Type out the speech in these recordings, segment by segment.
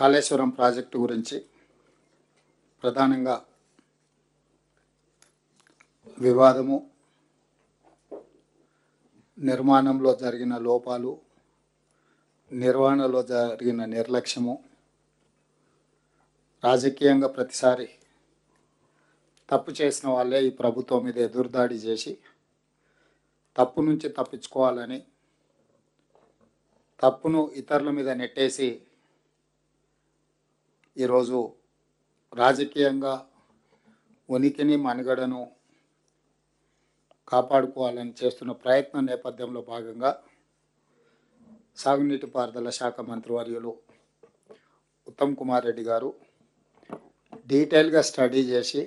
Kaleshwaram project గురించి ప్రధానంగా వివాదము, నిర్మాణంలో జరిగిన లోపాలు, నిర్వహణలో జరిగిన నిర్లక్ష్యము, రాజకీయంగా ప్రతిసారి తప్పు చేసిన వాళ్ళే ఈ ప్రభుత్వం మీద ఎదురుదాడి చేసి తప్పు నుంచి తప్పించుకోవాలని, తప్పును ఇతరుల మీద నెట్టేసి ఈరోజు రాజకీయంగా ఉనికిని మనుగడను కాపాడుకోవాలని చేస్తున్న ప్రయత్నం నేపథ్యంలో భాగంగా సాగునీటి పారుదల శాఖ మంత్రివర్యులు ఉత్తమ్ కుమార్ రెడ్డి గారు డీటెయిల్గా స్టడీ చేసి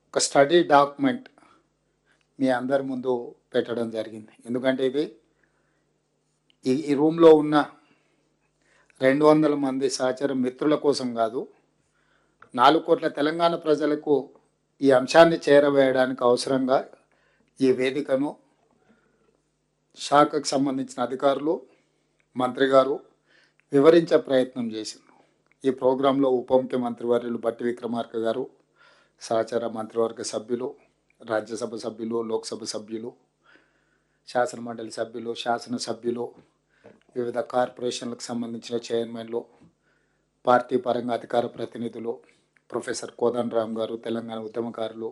ఒక స్టడీ డాక్యుమెంట్ మీ అందరి ముందు పెట్టడం జరిగింది. ఎందుకంటే ఇది ఈ రూమ్లో ఉన్న 200 మంది సహచర మిత్రుల కోసం కాదు, 4 కోట్ల తెలంగాణ ప్రజలకు ఈ అంశాన్ని చేరవేయడానికి అవసరంగా ఈ వేదికను శాఖకు సంబంధించిన అధికారులు, మంత్రి గారు వివరించే ప్రయత్నం చేసింది. ఈ ప్రోగ్రాంలో ఉప ముఖ్యమంత్రి వర్యులు బట్టి విక్రమార్క గారు, సహచర మంత్రివర్గ సభ్యులు, రాజ్యసభ సభ్యులు, లోక్సభ సభ్యులు, శాసనమండలి సభ్యులు, శాసనసభ్యులు, వివిధ కార్పొరేషన్లకు సంబంధించిన చైర్మన్లు, పార్టీ పరంగా అధికార ప్రతినిధులు, ప్రొఫెసర్ కోదండరామ్ గారు, తెలంగాణ ఉద్యమకారులు,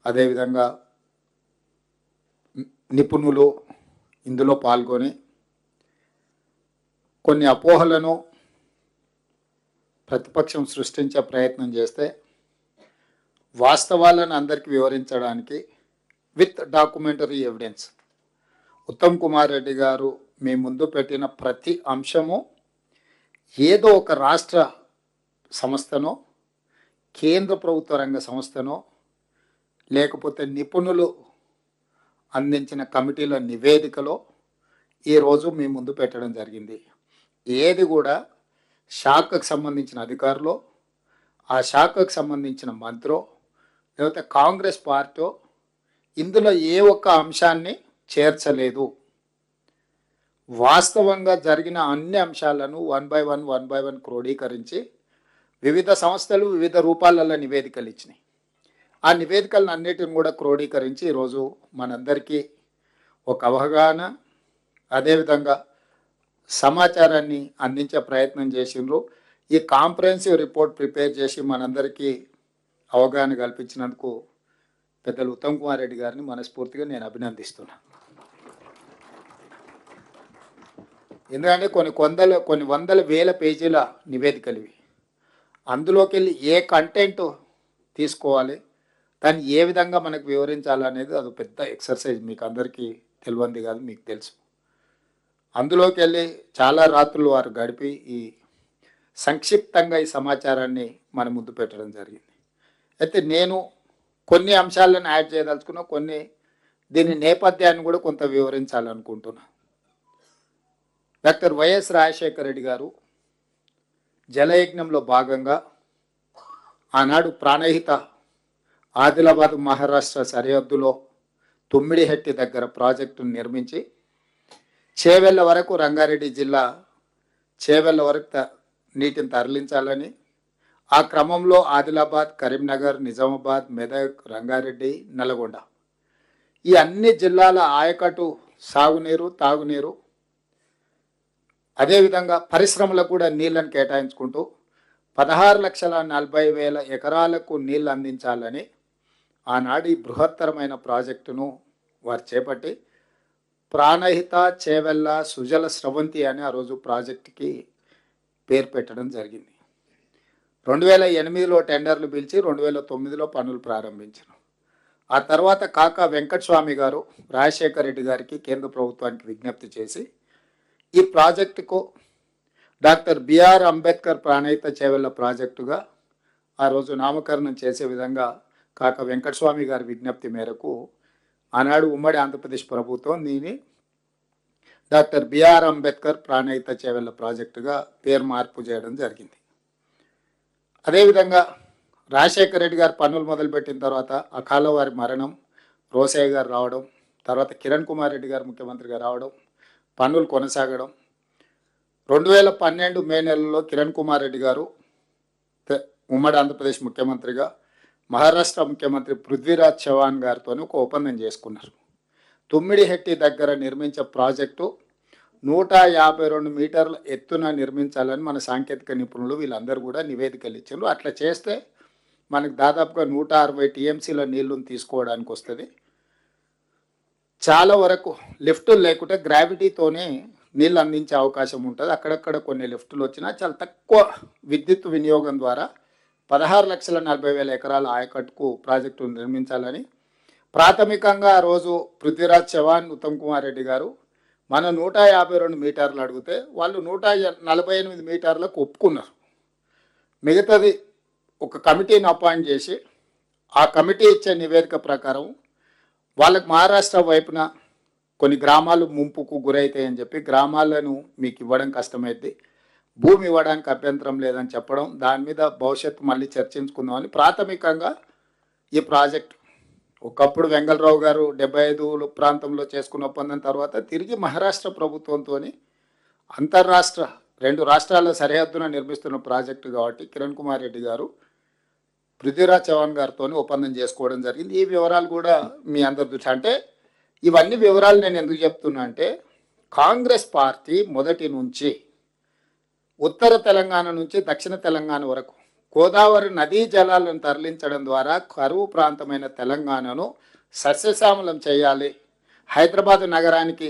అదేవిధంగా నిపుణులు ఇందులో పాల్గొని కొన్ని అపోహలను ప్రతిపక్షం సృష్టించే ప్రయత్నం చేస్తే వాస్తవాలను అందరికీ వివరించడానికి with documentary evidence Uttam Kumar Reddy గారు మీ ముందు పెట్టిన ప్రతి అంశము ఏదో ఒక రాష్ట్ర సంస్థనో, కేంద్ర ప్రభుత్వ రంగ సంస్థనో, లేకపోతే నిపుణులు అందించిన కమిటీల నివేదికలో ఈరోజు మీ ముందు పెట్టడం జరిగింది. ఏది కూడా శాఖకు సంబంధించిన అధికారులు, ఆ శాఖకు సంబంధించిన మంత్రో, లేకపోతే కాంగ్రెస్ పార్టీ ఇందులో ఏ ఒక్క అంశాన్ని చేర్చలేదు. వాస్తవంగా జరిగిన అన్ని అంశాలను వన్ బై వన్ క్రోడీకరించి వివిధ సంస్థలు వివిధ రూపాలలో నివేదికలు ఇచ్చినాయి. ఆ నివేదికలను అన్నిటిని కూడా క్రోడీకరించి ఈరోజు మనందరికీ ఒక అవగాహన, అదేవిధంగా సమాచారాన్ని అందించే ప్రయత్నం చేసిండ్రు. ఈ కాంప్రహెన్సివ్ రిపోర్ట్ ప్రిపేర్ చేసి మనందరికీ అవగాహన కల్పించినందుకు పెద్దలు ఉత్తమ్ కుమార్ రెడ్డి గారిని మనస్ఫూర్తిగా నేను అభినందిస్తున్నాను. ఎందుకంటే కొన్ని వందల వేల పేజీల నివేదికలు ఇవి. అందులోకి వెళ్ళి ఏ కంటెంట్ తీసుకోవాలి, దాన్ని ఏ విధంగా మనకు వివరించాలనేది అది పెద్ద ఎక్సర్సైజ్. మీకు అందరికీ తెలియంది కాదు, మీకు తెలుసు. అందులోకి వెళ్ళి చాలా రాత్రులు వారు గడిపి ఈ సంక్షిప్తంగా ఈ సమాచారాన్ని మన ముందు పెట్టడం జరిగింది. అయితే నేను కొన్ని అంశాలను యాడ్ చేయదలుచుకున్నా, కొన్ని దీని నేపథ్యాన్ని కూడా కొంత వివరించాలనుకుంటున్నా. డాక్టర్ వైఎస్ రాజశేఖర రెడ్డి గారు జలయజ్ఞంలో భాగంగా ఆనాడు ప్రాణహిత ఆదిలాబాద్ మహారాష్ట్ర సరిహద్దులో తుమ్మిడిహెట్టి దగ్గర ప్రాజెక్టును నిర్మించి చేవెళ్ళ వరకు, రంగారెడ్డి జిల్లా చేవెళ్ళ వరకు నీటిని తరలించాలని, ఆ క్రమంలో ఆదిలాబాద్, కరీంనగర్, నిజామాబాద్, మెదక్, రంగారెడ్డి, నల్గొండ ఈ అన్ని జిల్లాల ఆయకట్టు సాగునీరు, తాగునీరు, అదేవిధంగా పరిశ్రమలకు కూడా నీళ్లను కేటాయించుకుంటూ 16,40,000 ఎకరాలకు నీళ్లు అందించాలని ఆనాడు ఈ బృహత్తరమైన ప్రాజెక్టును వారు చేపట్టి ప్రాణహిత చేవెళ్ళ సుజల స్రవంతి అని ఆ రోజు ప్రాజెక్టుకి పేరు పెట్టడం జరిగింది. 2008లో టెండర్లు పిలిచి 2009లో పనులు ప్రారంభించారు. ఆ తర్వాత కాకా వెంకటస్వామి గారు రాజశేఖర రెడ్డి గారికి, కేంద్ర ప్రభుత్వానికి విజ్ఞప్తి చేసి ఈ ప్రాజెక్టుకు డాక్టర్ బిఆర్ అంబేద్కర్ ప్రాణహిత చేవెళ్ళ ప్రాజెక్టుగా ఆ రోజు నామకరణం చేసే విధంగా కాకా వెంకటస్వామి గారి విజ్ఞప్తి మేరకు ఆనాడు ఉమ్మడి ఆంధ్రప్రదేశ్ ప్రభుత్వం దీన్ని డాక్టర్ బిఆర్ అంబేద్కర్ ప్రాణహిత చేవెళ్ళ ప్రాజెక్టుగా పేరు మార్పు చేయడం జరిగింది. అదేవిధంగా రాజశేఖర రెడ్డి గారు పనులు మొదలుపెట్టిన తర్వాత అకాల వారి మరణం, రోసయ్య గారు రావడం, తర్వాత కిరణ్ కుమార్ రెడ్డి గారు ముఖ్యమంత్రిగా రావడం, పనులు కొనసాగడం, 2012 మే నెలలో కిరణ్ కుమార్ రెడ్డి గారు ఉమ్మడి ఆంధ్రప్రదేశ్ ముఖ్యమంత్రిగా మహారాష్ట్ర ముఖ్యమంత్రి పృథ్వీరాజ్ చౌహాన్ గారితో ఒక ఒప్పందం చేసుకున్నారు. తుమ్మిడిహెట్టి దగ్గర నిర్మించే ప్రాజెక్టు 152 మీటర్ల ఎత్తున నిర్మించాలని మన సాంకేతిక నిపుణులు వీళ్ళందరూ కూడా నివేదికలు ఇచ్చారు. అట్లా చేస్తే మనకు దాదాపుగా 160 టీఎంసీల నీళ్లను తీసుకోవడానికి వస్తుంది. చాలా వరకు లిఫ్టులు లేకుంటే గ్రావిటీతోనే నీళ్ళు అందించే అవకాశం ఉంటుంది. అక్కడక్కడ కొన్ని లిఫ్టులు వచ్చినా చాలా తక్కువ విద్యుత్ వినియోగం ద్వారా 16,40,000 ఎకరాల ఆయకట్టుకు ప్రాజెక్టు నిర్మించాలని ప్రాథమికంగా ఆ రోజు పృథ్వీరాజ్ చౌహాన్, ఉత్తమ్ కుమార్ రెడ్డి గారు మన 152 మీటర్లు అడిగితే వాళ్ళు 148 మీటర్లకు ఒప్పుకున్నారు. మిగతాది ఒక కమిటీని అపాయింట్ చేసి ఆ కమిటీ ఇచ్చే నివేదిక ప్రకారం వాళ్ళకి మహారాష్ట్ర వైపున కొన్ని గ్రామాలు ముంపుకు గురవుతాయని చెప్పి గ్రామాలను మీకు ఇవ్వడం కష్టమైంది, భూమి ఇవ్వడానికి అభ్యంతరం లేదని చెప్పడం, దాని మీద భవిష్యత్తు మళ్ళీ చర్చించుకుందామని ప్రాథమికంగా ఈ ప్రాజెక్ట్ ఒకప్పుడు వెంగళరావు గారు 75 ప్రాంతంలో చేసుకున్న ఒప్పందం తర్వాత తిరిగి మహారాష్ట్ర ప్రభుత్వంతో అంతర్రాష్ట్ర 2 రాష్ట్రాల సరిహద్దున నిర్మిస్తున్న ప్రాజెక్టు కాబట్టి కిరణ్ కుమార్ రెడ్డి గారు పృథ్వీరాజ్ చౌహాన్ గారితో ఒప్పందం చేసుకోవడం జరిగింది. ఈ వివరాలు కూడా మీ అందరి దృష్టి అంటే ఇవన్నీ వివరాలు నేను ఎందుకు చెప్తున్నా అంటే కాంగ్రెస్ పార్టీ మొదటి నుంచి ఉత్తర తెలంగాణ నుంచి దక్షిణ తెలంగాణ వరకు గోదావరి నదీ జలాలను తరలించడం ద్వారా కరువు ప్రాంతమైన తెలంగాణను సస్యశ్యామలం చేయాలి. హైదరాబాద్ నగరానికి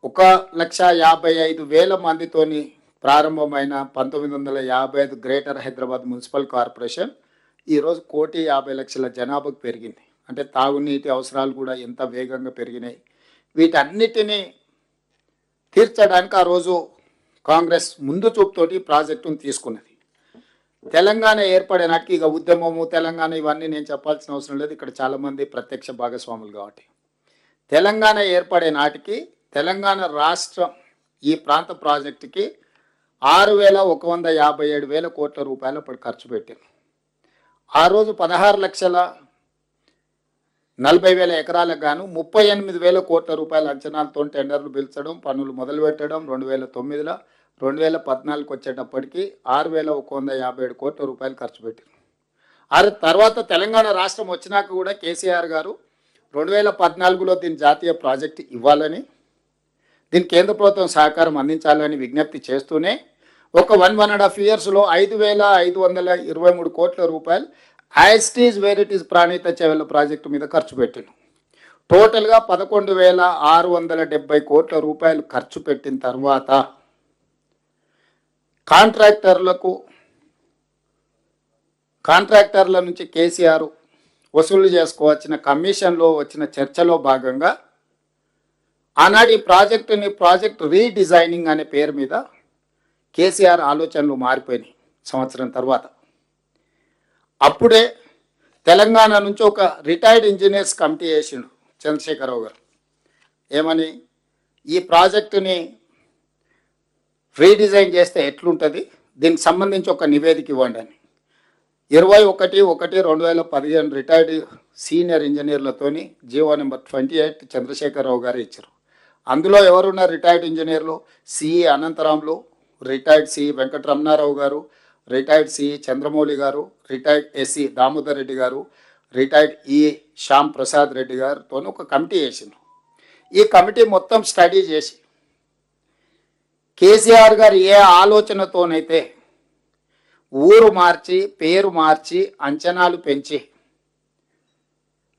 1,55,000 మందితోని ప్రారంభమైన 1955 గ్రేటర్ హైదరాబాద్ మున్సిపల్ కార్పొరేషన్ ఈరోజు 1,50,00,000 జనాభాకు పెరిగింది. అంటే తాగునీటి అవసరాలు కూడా ఎంత వేగంగా పెరిగినాయి. వీటన్నిటినీ తీర్చడానికి ఆ రోజు కాంగ్రెస్ ముందు చూపుతోటి ప్రాజెక్టును తీసుకున్నది. తెలంగాణ ఏర్పడే నాటికి ఇక ఉద్యమము తెలంగాణ ఇవన్నీ నేను చెప్పాల్సిన అవసరం లేదు, ఇక్కడ చాలామంది ప్రత్యక్ష భాగస్వాములు కాబట్టి తెలంగాణ ఏర్పడే నాటికి తెలంగాణ రాష్ట్రం ఈ ప్రాంత ప్రాజెక్టుకి 6,157,000 కోట్ల రూపాయలు అప్పుడు ఖర్చు పెట్టారు. ఆ రోజు 16,40,000 ఎకరాలకు గాను 38,000 కోట్ల రూపాయల అంచనాలతో టెండర్లు పిలిచడం, పనులు మొదలుపెట్టడం. 2009లో 2014కు వచ్చేటప్పటికి 6,157 కోట్ల రూపాయలు ఖర్చు పెట్టారు. ఆ తర్వాత తెలంగాణ రాష్ట్రం వచ్చినాక కూడా కేసీఆర్ గారు 2014లో దీని జాతీయ ప్రాజెక్టు ఇవ్వాలని, దీని కేంద్ర ప్రభుత్వం సహకారం అందించాలని విజ్ఞప్తి చేస్తూనే ఒక 1.5 yearsలో 5,523 కోట్ల రూపాయలు as it is where it is Pranahita Chevella project మీద ఖర్చు పెట్టాను. టోటల్గా 11,670 కోట్ల రూపాయలు ఖర్చు పెట్టిన తర్వాత కాంట్రాక్టర్ల నుంచి కేసీఆర్ వసూలు చేసుకోవచ్చిన కమిషన్లో వచ్చిన చర్చలో భాగంగా ఆనాడు ఈ ప్రాజెక్ట్ రీడిజైనింగ్ అనే పేరు మీద కేసీఆర్ ఆలోచనలు మారిపోయినాయి సంవత్సరం తర్వాత. అప్పుడే తెలంగాణ నుంచి ఒక రిటైర్డ్ ఇంజనీర్స్ కమిటీ వేసిండు చంద్రశేఖరరావు గారు. ఏమని, ఈ ప్రాజెక్టుని రీడిజైన్ చేస్తే ఎట్లుంటుంది, దీనికి సంబంధించి ఒక నివేదిక ఇవ్వండి అని 21/1/2015 రిటైర్డ్ సీనియర్ ఇంజనీర్లతోని జీవో నెంబర్ 28 చంద్రశేఖరరావు గారు ఇచ్చారు. అందులో ఎవరున్నారు రిటైర్డ్ ఇంజనీర్లు? CE Anantharamulu, retired CE Venkataramana Rao garu, retired CE Chandramouli గారు, రిటైర్డ్ ఎస్సీ దామోదర్ రెడ్డి గారు, రిటైర్డ్ ఈ శ్యామ్ ప్రసాద్ రెడ్డి గారితో ఒక కమిటీ వేసిండ్రు. ఈ కమిటీ మొత్తం స్టడీ చేసి కేసీఆర్ గారు ఏ ఆలోచనతోనైతే ఊరు మార్చి పేరు మార్చి అంచనాలు పెంచి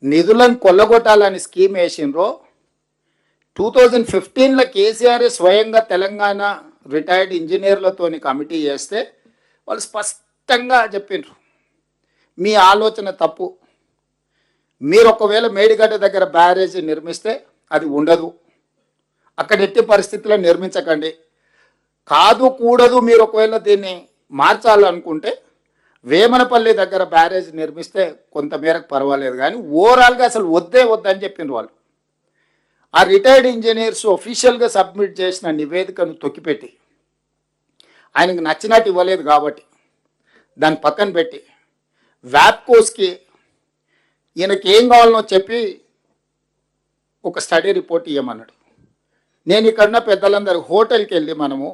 నిధులను కొల్లగొట్టాలని స్కీమ్ వేసిండ్రో 2015లో కేసీఆర్ స్వయంగా తెలంగాణ రిటైర్డ్ ఇంజనీర్లతోని కమిటీ చేస్తే వాళ్ళు స్పష్టంగా చెప్పిండ్రు, మీ ఆలోచన తప్పు, మీరు ఒకవేళ మేడిగడ్డ దగ్గర బ్యారేజ్ నిర్మిస్తే అది ఉండదు, అక్కడ ఎట్టి పరిస్థితుల్లో నిర్మించకండి, కాదు కూడదు, మీరు ఒకవేళ దీన్ని మార్చాలనుకుంటే వేమనపల్లి దగ్గర బ్యారేజ్ నిర్మిస్తే కొంతమేరకు పర్వాలేదు, కానీ ఓవరాల్గా అసలు వద్దని చెప్పిండ్రు వాళ్ళు. ఆ రిటైర్డ్ ఇంజనీర్స్ ఒఫీషియల్గా సబ్మిట్ చేసిన నివేదికను తొక్కిపెట్టి ఆయనకు నచ్చినట్టు ఇవ్వలేదు కాబట్టి దాన్ని పక్కన పెట్టి వ్యాప్కోస్కి ఈయనకి ఏం కావాలనో చెప్పి ఒక స్టడీ రిపోర్ట్ ఇవ్వమన్నాడు. నేను ఇక్కడున్న పెద్దలందరూ హోటల్కి వెళ్ళి మనము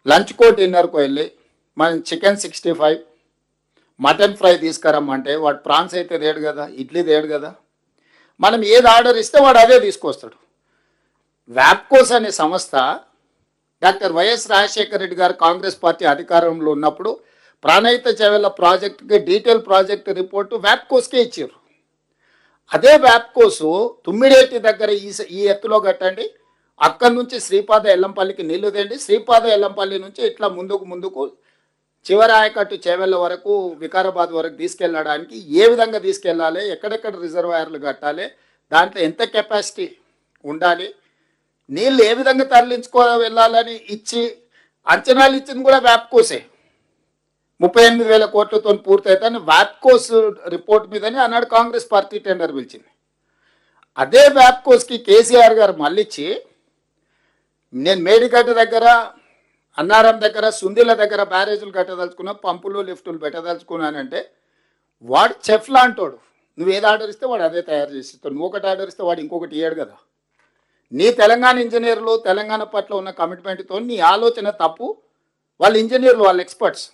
లంచ్కో డిన్నర్కో వెళ్ళి మనం చికెన్ 65 మటన్ ఫ్రై తీసుకురమ్మంటే వాడు ప్రాన్స్ అయితే తేడు కదా, ఇడ్లీ తేడు కదా. మనం ఏది ఆర్డర్ ఇస్తే వాడు అదే తీసుకొస్తాడు. వ్యాప్కోస్ అనే సంస్థ డాక్టర్ వైఎస్ రాజశేఖర రెడ్డి గారు కాంగ్రెస్ పార్టీ అధికారంలో ఉన్నప్పుడు ప్రాణహిత చేవెళ్ళ ప్రాజెక్టుకి డీటెయిల్ ప్రాజెక్ట్ రిపోర్టు వ్యాప్కోస్కే ఇచ్చారు. అదే వ్యాప్కోసు తుమ్మిడేటి దగ్గర ఈ ఎత్తులో కట్టండి, అక్కడి నుంచి శ్రీపాద ఎల్లంపల్లికి నీళ్లు తేండి, శ్రీపాద ఎల్లంపల్లి నుంచి ఇట్లా ముందుకు చివరి ఆయకట్టు చేవెళ్ళ వరకు వికారాబాద్ వరకు తీసుకెళ్ళడానికి ఏ విధంగా తీసుకెళ్ళాలి, ఎక్కడెక్కడ రిజర్వాయర్లు కట్టాలి, దాంట్లో ఎంత కెపాసిటీ ఉండాలి, నీళ్ళు ఏ విధంగా వెళ్ళాలని ఇచ్చి అంచనాలు ఇచ్చింది కూడా వ్యాప్కోసే. 38,000 కోట్లతో పూర్తయితే వ్యాప్కోస్ రిపోర్ట్ మీదని ఆనాడు కాంగ్రెస్ పార్టీ టెండర్ పిలిచింది. అదే వ్యాప్కోస్కి కేసీఆర్ గారు మళ్ళిచ్చి నేను మేడిగడ్డ దగ్గర, అన్నారం దగ్గర, సుందిల దగ్గర బ్యారేజీలు కట్టదలుచుకున్నా, పంపులు లిఫ్టులు పెట్టదలుచుకున్నానంటే వాడు చెఫ్ లాంటోడు. నువ్వు ఏది ఆర్డర్ ఇస్తే వాడు అదే తయారు చేసి ఇస్తాడు. నువ్వు ఒకటి ఆర్డర్ ఇస్తే వాడు ఇంకొకటి ఇయ్యాడు కదా. నీ తెలంగాణ ఇంజనీర్లు తెలంగాణ పట్ల ఉన్న కమిట్మెంట్తో నీ ఆలోచన తప్పు. వాళ్ళ ఇంజనీర్లు, వాళ్ళ ఎక్స్పర్ట్స్.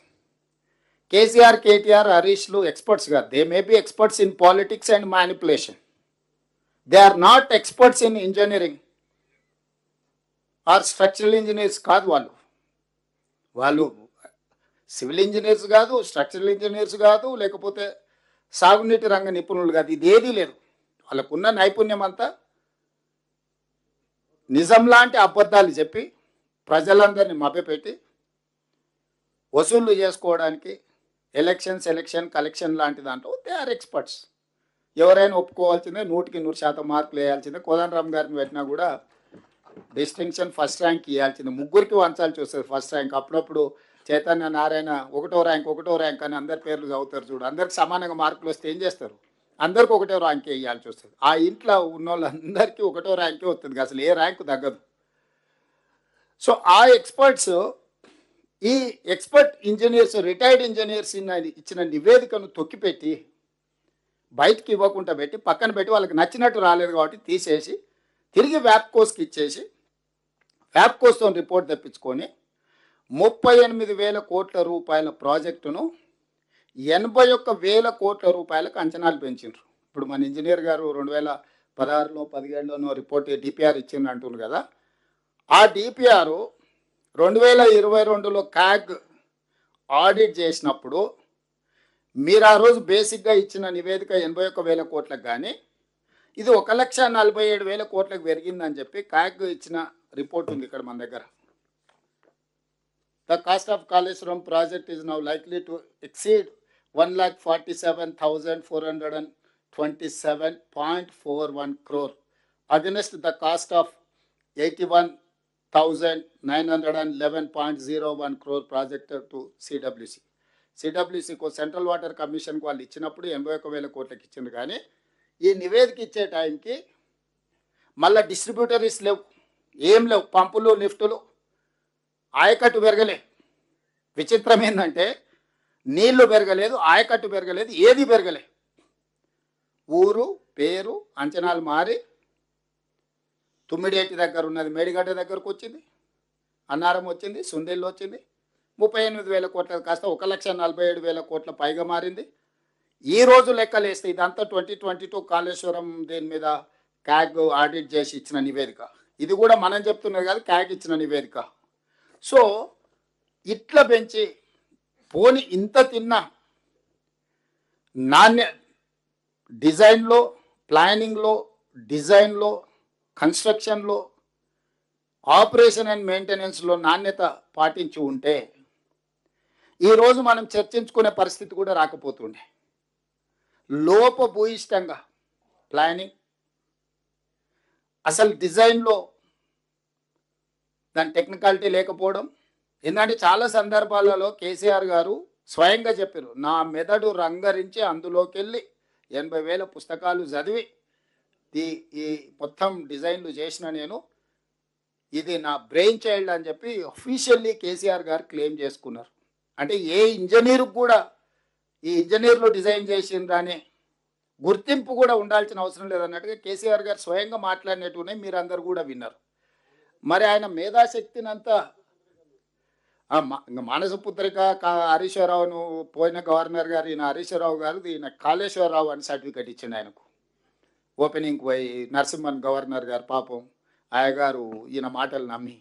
కేసీఆర్, కేటీఆర్, హరీష్లు ఎక్స్పర్ట్స్ కాదు. They may be experts in politics and manipulation. They are not experts in engineering or structural engineers కాదు. వాళ్ళు సివిల్ ఇంజనీర్స్ కాదు, స్ట్రక్చరల్ ఇంజనీర్స్ కాదు, లేకపోతే సాగునీటి రంగ నిపుణులు కాదు. ఇది ఏదీ లేదు. వాళ్ళకున్న నైపుణ్యం అంతా నిజం లాంటి అబద్ధాలు చెప్పి ప్రజలందరినీ మభ్యపెట్టి వసూళ్లు చేసుకోవడానికి ఎలక్షన్ కలెక్షన్ లాంటి దాంట్లో దే ఆర్ ఎక్స్పర్ట్స్. ఎవరైనా ఒప్పుకోవాల్సిందే, 100% మార్కులు వేయాల్సిందే. కోదండరామ్ గారిని పెట్టినా కూడా డిస్టింక్షన్ ఫస్ట్ ర్యాంక్ ఇవ్వాల్సిందే. ముగ్గురికి వంచాల్సి వస్తుంది ఫస్ట్ ర్యాంక్. అప్పుడప్పుడు చైతన్య నారాయణ ఒకటో ర్యాంక్ అని అందరి పేర్లు చదువుతారు చూడు. అందరికి సమానంగా మార్కులు వస్తే ఏం చేస్తారు? అందరికి ఒకటో ర్యాంకే ఇవ్వాల్సి వస్తుంది. ఆ ఇంట్లో ఉన్న వాళ్ళందరికీ ఒకటో ర్యాంకే వస్తుంది, అసలు ఏ ర్యాంకు తగ్గదు. సో ఆ ఎక్స్పర్ట్స్, ఈ ఎక్స్పర్ట్ ఇంజనీర్స్, రిటైర్డ్ ఇంజనీర్స్ ఇచ్చిన నివేదికను తొక్కిపెట్టి బయటికి ఇవ్వకుండా పెట్టి పక్కన పెట్టి వాళ్ళకి నచ్చినట్టు రాలేదు కాబట్టి తీసేసి తిరిగి వ్యాప్కోస్కి ఇచ్చేసి వ్యాప్కోస్తో రిపోర్ట్ తెప్పించుకొని 38,000 కోట్ల రూపాయల ప్రాజెక్టును 81,000 కోట్ల రూపాయలకు అంచనాలు పెంచిండ్రు. ఇప్పుడు మన ఇంజనీర్ గారు 2016లో 17లోనో రిపోర్ట్ డిపిఆర్ ఇచ్చిండ్రు అంటున్నారు కదా. ఆ డిపిఆర్ 2022లో క్యాగ్ ఆడిట్ చేసినప్పుడు మీరు ఆ రోజు బేసిక్గా ఇచ్చిన నివేదిక 81,000 కోట్లకు కానీ ఇది 1,47,000 కోట్లకు పెరిగిందని చెప్పి క్యాగ్ ఇచ్చిన రిపోర్ట్ ఉంది ఇక్కడ మన దగ్గర. The cost of Kaleshwaram project is now likely to exceed 1,47,427.41 crore against the cost of 81,911.01 crore project to CWC. సిడబ్ల్యూసీకు సెంట్రల్ వాటర్ కమిషన్కు వాళ్ళు ఇచ్చినప్పుడు 81,000 కోట్లకి ఇచ్చింది. కానీ ఈ నివేదిక ఇచ్చే టైంకి మళ్ళీ డిస్ట్రిబ్యూటరీస్ లేవు, ఏం లేవు, పంపులు లిఫ్టులు, ఆయకట్టు పెరగలే. విచిత్రం ఏంటంటే నీళ్లు పెరగలేదు, ఆయకట్టు పెరగలేదు, ఏది పెరగలే. ఊరు పేరు అంచనాలు మారి తుమ్మిడేటి దగ్గర ఉన్నది మేడిగడ్డ దగ్గరకు వచ్చింది, అన్నారం వచ్చింది, సుందేళ్ళు వచ్చింది. 38,000 కోట్ల కాస్త 1,47,000 కోట్ల పైగా మారింది. ఈ రోజు లెక్కలేస్తే ఇదంతా 2022 కాళేశ్వరం దేని మీద క్యాగ్ ఆడిట్ చేసి ఇచ్చిన నివేదిక. ఇది కూడా మనం చెప్తున్నది కాదు, క్యాగ్ ఇచ్చిన నివేదిక. సో ఇట్లా పెంచి పోని ఇంత తిన్నా డిజైన్లో, ప్లానింగ్లో, డిజైన్లో, కన్స్ట్రక్షన్లో, ఆపరేషన్ అండ్ మెయింటెనెన్స్లో నాణ్యత పాటించి ఉంటే ఈరోజు మనం చర్చించుకునే పరిస్థితి కూడా రాకపోతుండే. లోపభూయిష్టంగా ప్లానింగ్, అసలు డిజైన్లో దాని టెక్నికాలిటీ లేకపోవడం. ఎందుకంటే చాలా సందర్భాలలో కేసీఆర్ గారు స్వయంగా చెప్పారు, నా మెదడు రంగరించి అందులోకి వెళ్ళి 80,000 పుస్తకాలు చదివి ఈ మొత్తం డిజైన్లు చేసిన నేను, ఇది నా బ్రెయిన్ చైల్డ్ అని చెప్పి అఫీషియల్లీ కేసీఆర్ గారు క్లెయిమ్ చేసుకున్నారు. అంటే ఏ ఇంజనీర్కి కూడా ఈ ఇంజనీర్లు డిజైన్ చేసిందని గుర్తింపు కూడా ఉండాల్సిన అవసరం లేదన్నట్టుగా కేసీఆర్ గారు స్వయంగా మాట్లాడినట్టునే మీరు అందరు కూడా విన్నారు. మరి ఆయన మేధాశక్తినంతా ఇంకా మానస పుత్రిక హరీశ్వరరావును పోయిన గవర్నర్ గారు ఈయన హరీశ్వరరావు గారు ఈయన కాళేశ్వరరావు అని సర్టిఫికెట్ ఇచ్చిండు ఆయనకు. ఓపెనింగ్ పోయి నరసింహన్ గవర్నర్ గారు పాపం ఆయగారు ఈయన మాటలు నమ్మి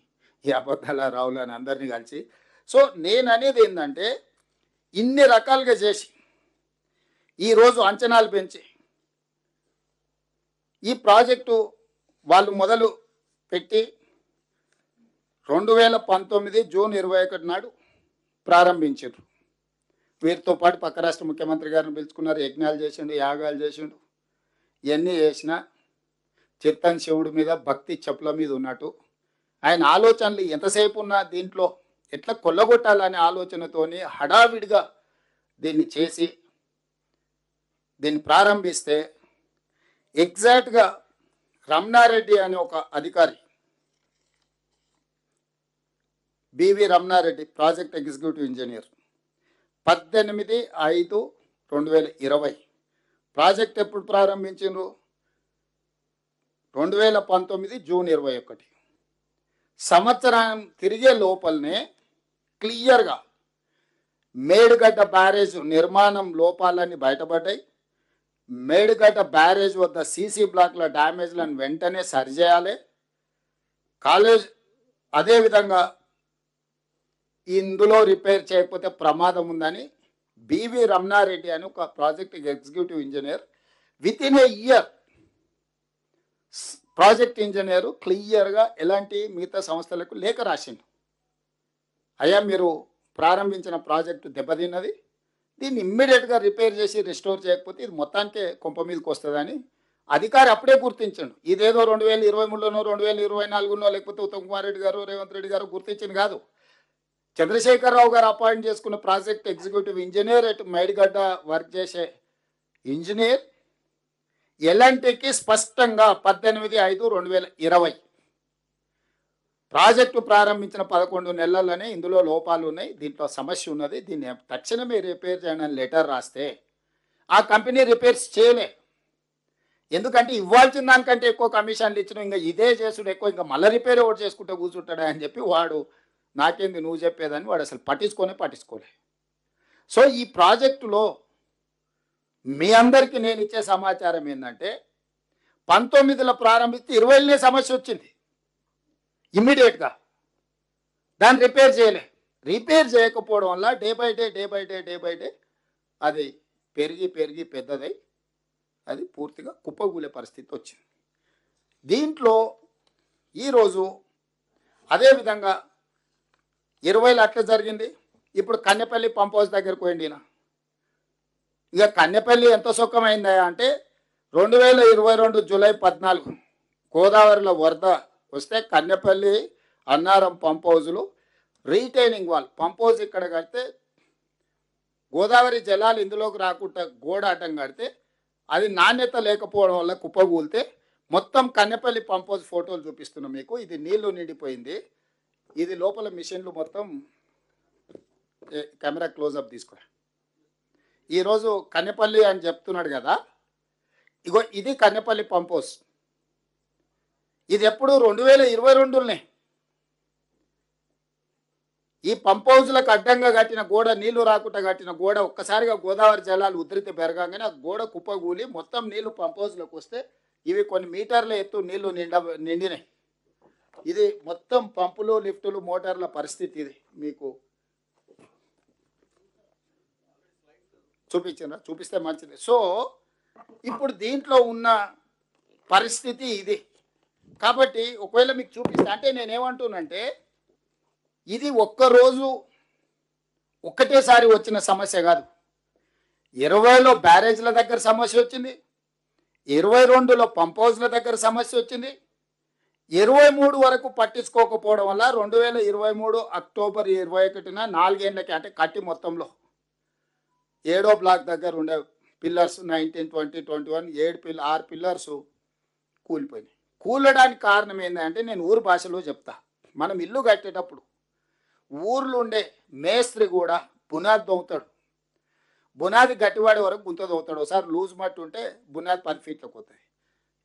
ఈ అబద్ధాల రావులు అని అందరినీ కలిసి. సో నేను అనేది ఏంటంటే ఇన్ని రకాలుగా చేసి ఈరోజు అంచనాలు పెంచి ఈ ప్రాజెక్టు వాళ్ళు మొదలు పెట్టి 2019 జూన్ 21 నాడు ప్రారంభించారు. వీరితో పాటు పక్క రాష్ట్ర ముఖ్యమంత్రి గారిని పిలుచుకున్నారు, యజ్ఞాలు చేసిండు, యాగాలు చేసిండు. ఇవన్నీ చేసిన చిత్తన్ శివుడి మీద భక్తి చెప్పుల మీద ఉన్నట్టు ఆయన ఆలోచనలు ఎంతసేపు ఉన్నా దీంట్లో ఎట్లా కొల్లగొట్టాలనే ఆలోచనతోని హడావిడిగా దీన్ని చేసి దీన్ని ప్రారంభిస్తే ఎగ్జాక్ట్గా రమణారెడ్డి అనే ఒక అధికారి, BV Ramana Reddy project executive engineer, 18/5/2020 project ఎప్పుడు ప్రారంభించారు? 2019 జూన్ 21. సంవత్సరం తిరిగే లోపలనే క్లియర్గా మేడిగడ్డ బ్యారేజ్ నిర్మాణం లోపాలన్నీ బయటపడ్డాయి. మేడిగడ్డ బ్యారేజ్ వద్ద సీసీ బ్లాక్ల డ్యామేజ్లను వెంటనే సరిచేయాలి. కాలేజ్ అదేవిధంగా ఇందులో రిపేర్ చేయకపోతే ప్రమాదం ఉందని బివి రమణారెడ్డి అని ఒక project executive engineer with in a year project engineer క్లియర్గా ఎలాంటి మిగతా సంస్థలకు లేఖ రాసిండు. అయ్యా మీరు ప్రారంభించిన ప్రాజెక్టు దెబ్బతిన్నది, దీన్ని ఇమ్మీడియట్గా రిపేర్ చేసి రిస్టోర్ చేయకపోతే ఇది మొత్తానికే కొంప మీదకి వస్తుందని అధికారి అప్పుడే గుర్తించండు. ఇదేదో 2023లోనో 2024నో లేకపోతే ఉత్తమ్ కుమార్ రెడ్డి గారు రేవంత్ రెడ్డి గారు గుర్తించింది కాదు. చంద్రశేఖరరావు గారు అపాయింట్ చేసుకున్న ప్రాజెక్ట్ ఎగ్జిక్యూటివ్ ఇంజనీర్ అటు మేడిగడ్డ వర్క్ చేసే ఇంజనీర్ ఎల్ఎన్టీకి స్పష్టంగా 18/5/2020 ప్రాజెక్టు ప్రారంభించిన 11 నెలల్లోనే ఇందులో లోపాలు ఉన్నాయి, దీంట్లో సమస్య ఉన్నది, దీన్ని తక్షణమే రిపేర్ చేయడానికి లెటర్ రాస్తే ఆ కంపెనీ రిపేర్స్ చేయలే. ఎందుకంటే ఇవ్వాల్సిన దానికంటే ఎక్కువ కమిషన్లు ఇచ్చిన ఇంకా ఇదే చేసుడు ఎక్కువ, ఇంకా మళ్ళీ రిపేర్ ఒకటి చేసుకుంటే కూర్చుంటాడా అని చెప్పి వాడు నాకేంది నువ్వు చెప్పేదని వాడు అసలు పట్టించుకోలే. సో ఈ ప్రాజెక్టులో మీ అందరికీ నేను ఇచ్చే సమాచారం ఏంటంటే 19లో ప్రారంభిస్తే 20లోనే సమస్య వచ్చింది. ఇమ్మీడియట్గా దాన్ని రిపేర్ రిపేర్ చేయకపోవడం వల్ల డే బై డే అది పెరిగి పెద్దదై అది పూర్తిగా కుప్పగూలే పరిస్థితి వచ్చింది. దీంట్లో ఈరోజు అదేవిధంగా 20లో అట్లా జరిగింది. ఇప్పుడు కన్నెపల్లి పంప్ హౌస్ దగ్గరకు పోయింది. ఇక కన్నెపల్లి ఎంత సుఖమైందా అంటే 2022 జూలై 14 గోదావరిలో వరద వస్తే కన్నెపల్లి అన్నారం పంప్ హౌజులు రీటైనింగ్ వాల్ పంప్ హౌజ్ ఇక్కడ కడితే గోదావరి జలాలు ఇందులోకి రాకుండా గోడ అడ్డం కడితే అది నాణ్యత లేకపోవడం వల్ల కుప్పగూలితే మొత్తం కన్నెపల్లి పంప్ హౌజ్ ఫోటోలు చూపిస్తున్నాం మీకు. ఇది నీళ్లు నిండిపోయింది, ఇది లోపల మిషన్లు మొత్తం కెమెరా క్లోజప్ తీసుకురా. ఈరోజు కన్నెపల్లి అని చెప్తున్నాడు కదా, ఇగో ఇది కన్నెపల్లి పంప్ హౌస్. ఇది ఎప్పుడు 2022లోనే ఈ పంప్ హౌజ్లకు అడ్డంగా కట్టిన గోడ, నీళ్లు రాకుండా కట్టిన గోడ ఒక్కసారిగా గోదావరి జలాలు ఉధృతి పెరగానే ఆ గోడ కుప్పగూలి మొత్తం నీళ్లు పంప్ హౌజ్లోకి వస్తే ఇవి కొన్ని మీటర్ల ఎత్తు నీళ్లు నిండినాయి. ఇది మొత్తం పంపులు లిఫ్టులు మోటార్ల పరిస్థితి ఇది మీకు చూపిస్తే మంచిది. సో ఇప్పుడు దీంట్లో ఉన్న పరిస్థితి ఇది. కాబట్టి ఒకవేళ మీకు చూపిస్తే అంటే నేనేమంటున్నానంటే ఇది ఒక్కరోజు ఒక్కటేసారి వచ్చిన సమస్య కాదు. 20లో బ్యారేజ్ల దగ్గర సమస్య వచ్చింది, 22లో పంప్ హౌస్ల దగ్గర సమస్య వచ్చింది, 23 వరకు పట్టించుకోకపోవడం వల్ల 2023 అక్టోబర్ 21న 4 ఏళ్ళకి అంటే కట్టి మొత్తంలో 7వ బ్లాక్ దగ్గర ఉండే పిల్లర్స్ 19, 20, 21 6 పిల్లర్స్ కూలిపోయినాయి. కూలడానికి కారణం ఏంటంటే నేను ఊరు భాషలో చెప్తా. మనం ఇల్లు కట్టేటప్పుడు ఊర్లో ఉండే మేస్త్రి కూడా బునాది దొవుతాడు, బునాది గట్టివాడే వరకు గుంత దొవుతాడు. ఒకసారి లూజ్ మట్టి ఉంటే బునాది 10 ఫీట్లకు పోతుంది,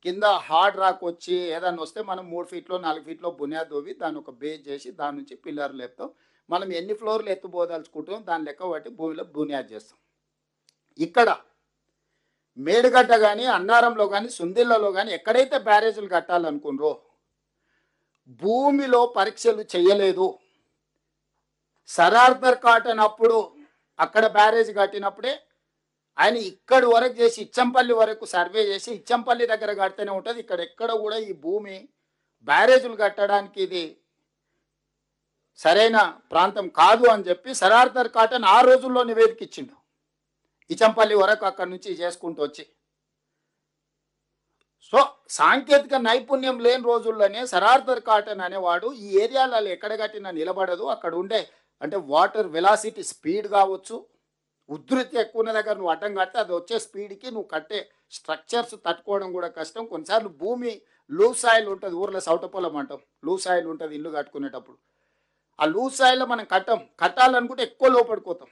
కింద హార్డ్ రాక్ వచ్చి ఏదన్నా వస్తే మనం 3 ఫీట్లో 4 ఫీట్లో బునియాది తవ్వి దాన్ని ఒక బేస్ చేసి దాని నుంచి పిల్లర్లు లేపుతాం. మనం ఎన్ని ఫ్లోర్లు ఎత్తుపోదలుచుకుంటాం దాని లెక్క బట్టి భూమిలో బునియాది చేస్తాం. ఇక్కడ మేడిగడ్డ కానీ అన్నారంలో కానీ సుందిళ్లలో కానీ ఎక్కడైతే బ్యారేజీలు కట్టాలనుకున్నారో భూమిలో పరీక్షలు చేయలేదు. సర్ ఆర్థర్ కాటన్ అప్పుడు అక్కడ బ్యారేజ్ కట్టినప్పుడే ఆయన ఇక్కడి వరకు చేసి ఇచ్చంపల్లి వరకు సర్వే చేసి ఇచ్చంపల్లి దగ్గర కడితేనే ఉంటుంది. ఇక్కడ ఎక్కడ కూడా ఈ భూమి బ్యారేజీలు కట్టడానికి ఇది సరైన ప్రాంతం కాదు అని చెప్పి సర్ ఆర్థర్ కాటన్ ఆ రోజుల్లో నివేదిక ఇచ్చిండు. ఇచ్చంపల్లి వరకు అక్కడి నుంచి చేసుకుంటూ వచ్చి. సో సాంకేతిక నైపుణ్యం లేని రోజుల్లోనే సర్ ఆర్థర్ కాటన్ అనేవాడు ఈ ఏరియాలలో ఎక్కడ కట్టినా నిలబడదు, అక్కడ ఉండే అంటే వాటర్ వెలాసిటీ స్పీడ్ కావచ్చు, ఉధృతి ఎక్కువ ఉన్న దగ్గర నువ్వు అడ్డం కడితే అది వచ్చే స్పీడ్కి నువ్వు కట్టే స్ట్రక్చర్స్ తట్టుకోవడం కూడా కష్టం. కొన్నిసార్లు భూమి లూజ్ సాయిల్ ఉంటుంది, ఊర్లో సౌటపొలం అంటాం, లూజ్ సాయిల్ ఉంటుంది ఇల్లు కట్టుకునేటప్పుడు. ఆ లూజ్ సాయిల్లో మనం కట్టాలనుకుంటే ఎక్కువ లోపడిపోతాం.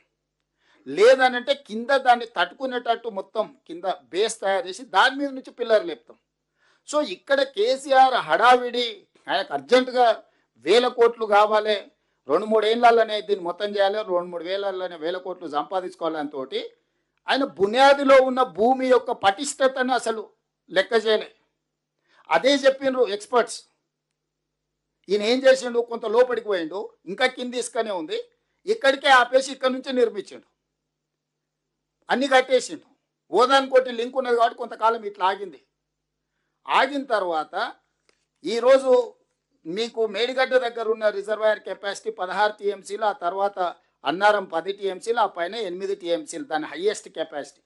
లేదనంటే కింద దాన్ని తట్టుకునేటట్టు మొత్తం కింద బేస్ తయారు చేసి దాని మీద నుంచి పిల్లర్ లేపుతాం. సో ఇక్కడ కేసీఆర్ హడావిడి, ఆయనకు అర్జెంటుగా 1000 కోట్లు కావాలి, 2-3 ఏళ్ళలోనే దీన్ని మొత్తం చేయాలి, 2-3 వేలలోనే 1000 కోట్లు సంపాదించుకోవాలని తోటి ఆయన బునియాదిలో ఉన్న భూమి యొక్క పటిష్టతను అసలు లెక్క చేయలే. అదే చెప్పిండ్రు ఎక్స్పర్ట్స్. ఈయన ఏం చేసిండు, కొంత లోపలికి పోయిండు, ఇంకా కింద ఇసుకనే ఉంది, ఇక్కడికే ఆపేసి ఇక్కడ నుంచి నిర్మించిండు, అన్ని కట్టేసిండు. ఓదానికోటి లింక్ ఉన్నది కాబట్టి కొంతకాలం ఇట్లా ఆగింది. ఆగిన తర్వాత ఈరోజు మీకు మేడిగడ్డ దగ్గర ఉన్న రిజర్వాయర్ కెపాసిటీ 16 టీఎంసీలు, ఆ తర్వాత అన్నారం 10 టీఎంసీలు, ఆ పైన 8 టీఎంసీలు దాని హయ్యెస్ట్ కెపాసిటీ.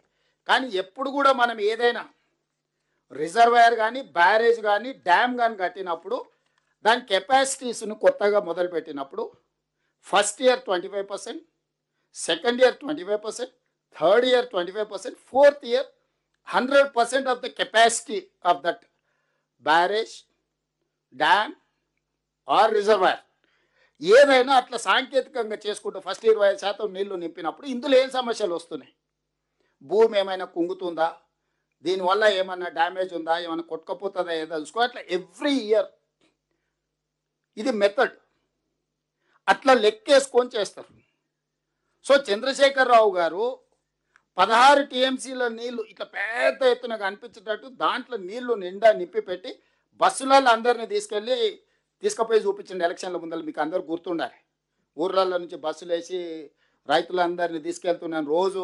కానీ ఎప్పుడు కూడా మనం ఏదైనా రిజర్వాయర్ కానీ బ్యారేజ్ కానీ డ్యామ్ కానీ కట్టినప్పుడు దాని కెపాసిటీస్ను కొత్తగా మొదలుపెట్టినప్పుడు first year 25%, second year 25%, third year 25%, fourth year 100% of the capacity of that barrage, dam or reservoir ఏదైనా అట్లా సాంకేతికంగా చేసుకుంటూ ఫస్ట్ 25% నీళ్లు నింపినప్పుడు ఇందులో ఏం సమస్యలు వస్తున్నాయి, భూమి ఏమైనా కుంగుతుందా, దీనివల్ల ఏమైనా డ్యామేజ్ ఉందా, ఏమైనా కొట్టుకపోతుందా ఏదో తెలుసుకో. అట్లా ఎవ్రీ ఇయర్ ఇది మెథడ్ అట్లా లెక్కేసుకొని చేస్తారు. సో చంద్రశేఖరరావు గారు 16 టీఎంసీల నీళ్లు ఇట్లా పెద్ద ఎత్తున కనిపించేటట్టు దాంట్లో నీళ్లు నిండా నింపి పెట్టి బస్సులలో అందరినీ తీసుకుపోయి చూపించండి. ఎలక్షన్ల ముందర మీకు అందరూ గుర్తుండాలి. ఊర్లలో నుంచి బస్సులు వేసి రైతులందరినీ తీసుకెళ్తున్నాను, రోజు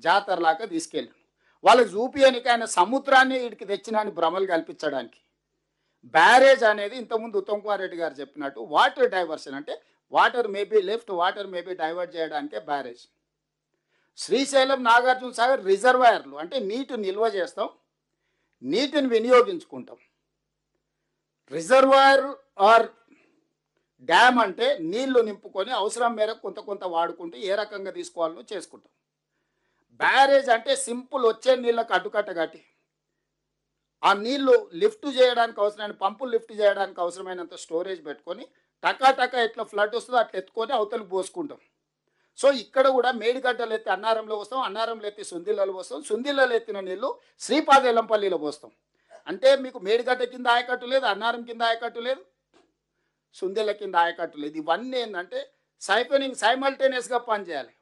జాతరలాగా తీసుకెళ్ళాను. వాళ్ళకి చూపించడానికి ఆయన సముద్రాన్ని వీడికి తెచ్చినాన్ని భ్రమలు కల్పించడానికి. బ్యారేజ్ అనేది ఇంతకుముందు ఉత్తమ్ కుమార్ రెడ్డి గారు చెప్పినట్టు వాటర్ డైవర్షన్, అంటే water maybe left, water maybe divert చేయడానికే బ్యారేజ్. శ్రీశైలం, నాగార్జున సాగర్ రిజర్వాయర్లు అంటే నీటి నిల్వ చేస్తాం, నీటిని వినియోగించుకుంటాం. రిజర్వాయర్ ఆర్ డ్యామ్ అంటే నీళ్లు నింపుకొని అవసరం మేరకు కొంత వాడుకుంటూ ఏ రకంగా తీసుకోవాలో చేసుకుంటాం. బ్యారేజ్ అంటే సింపుల్ వచ్చే నీళ్ళకు అడ్డుకట్ట కట్టి ఆ నీళ్లు లిఫ్ట్ చేయడానికి అవసరమైన పంపులు లిఫ్ట్ చేయడానికి అవసరమైనంత స్టోరేజ్ పెట్టుకొని టకా ఎట్లా ఫ్లడ్ వస్తుందో అట్లా ఎత్తుకొని అవతలకు పోసుకుంటాం. సో ఇక్కడ కూడా మేడిగడ్డలు ఎత్తి అన్నారంలో పోస్తాం, అన్నారంలో ఎత్తి సుందిళ్ళలో పోస్తాం, సుందిళ్ళలో ఎత్తిన నీళ్లు శ్రీపాదెల్లంపల్లిలో పోస్తాం. అంటే మీకు మేడిగడ్డ కింద ఆయకట్టు లేదు, అన్నారం కింద ఆయకట్టు లేదు, సుందిళ్ళ కింద ఆయకట్టు లేదు. ఇవన్నీ ఏంటంటే సైపనింగ్ సైమల్టేనియస్గా పనిచేయాలి.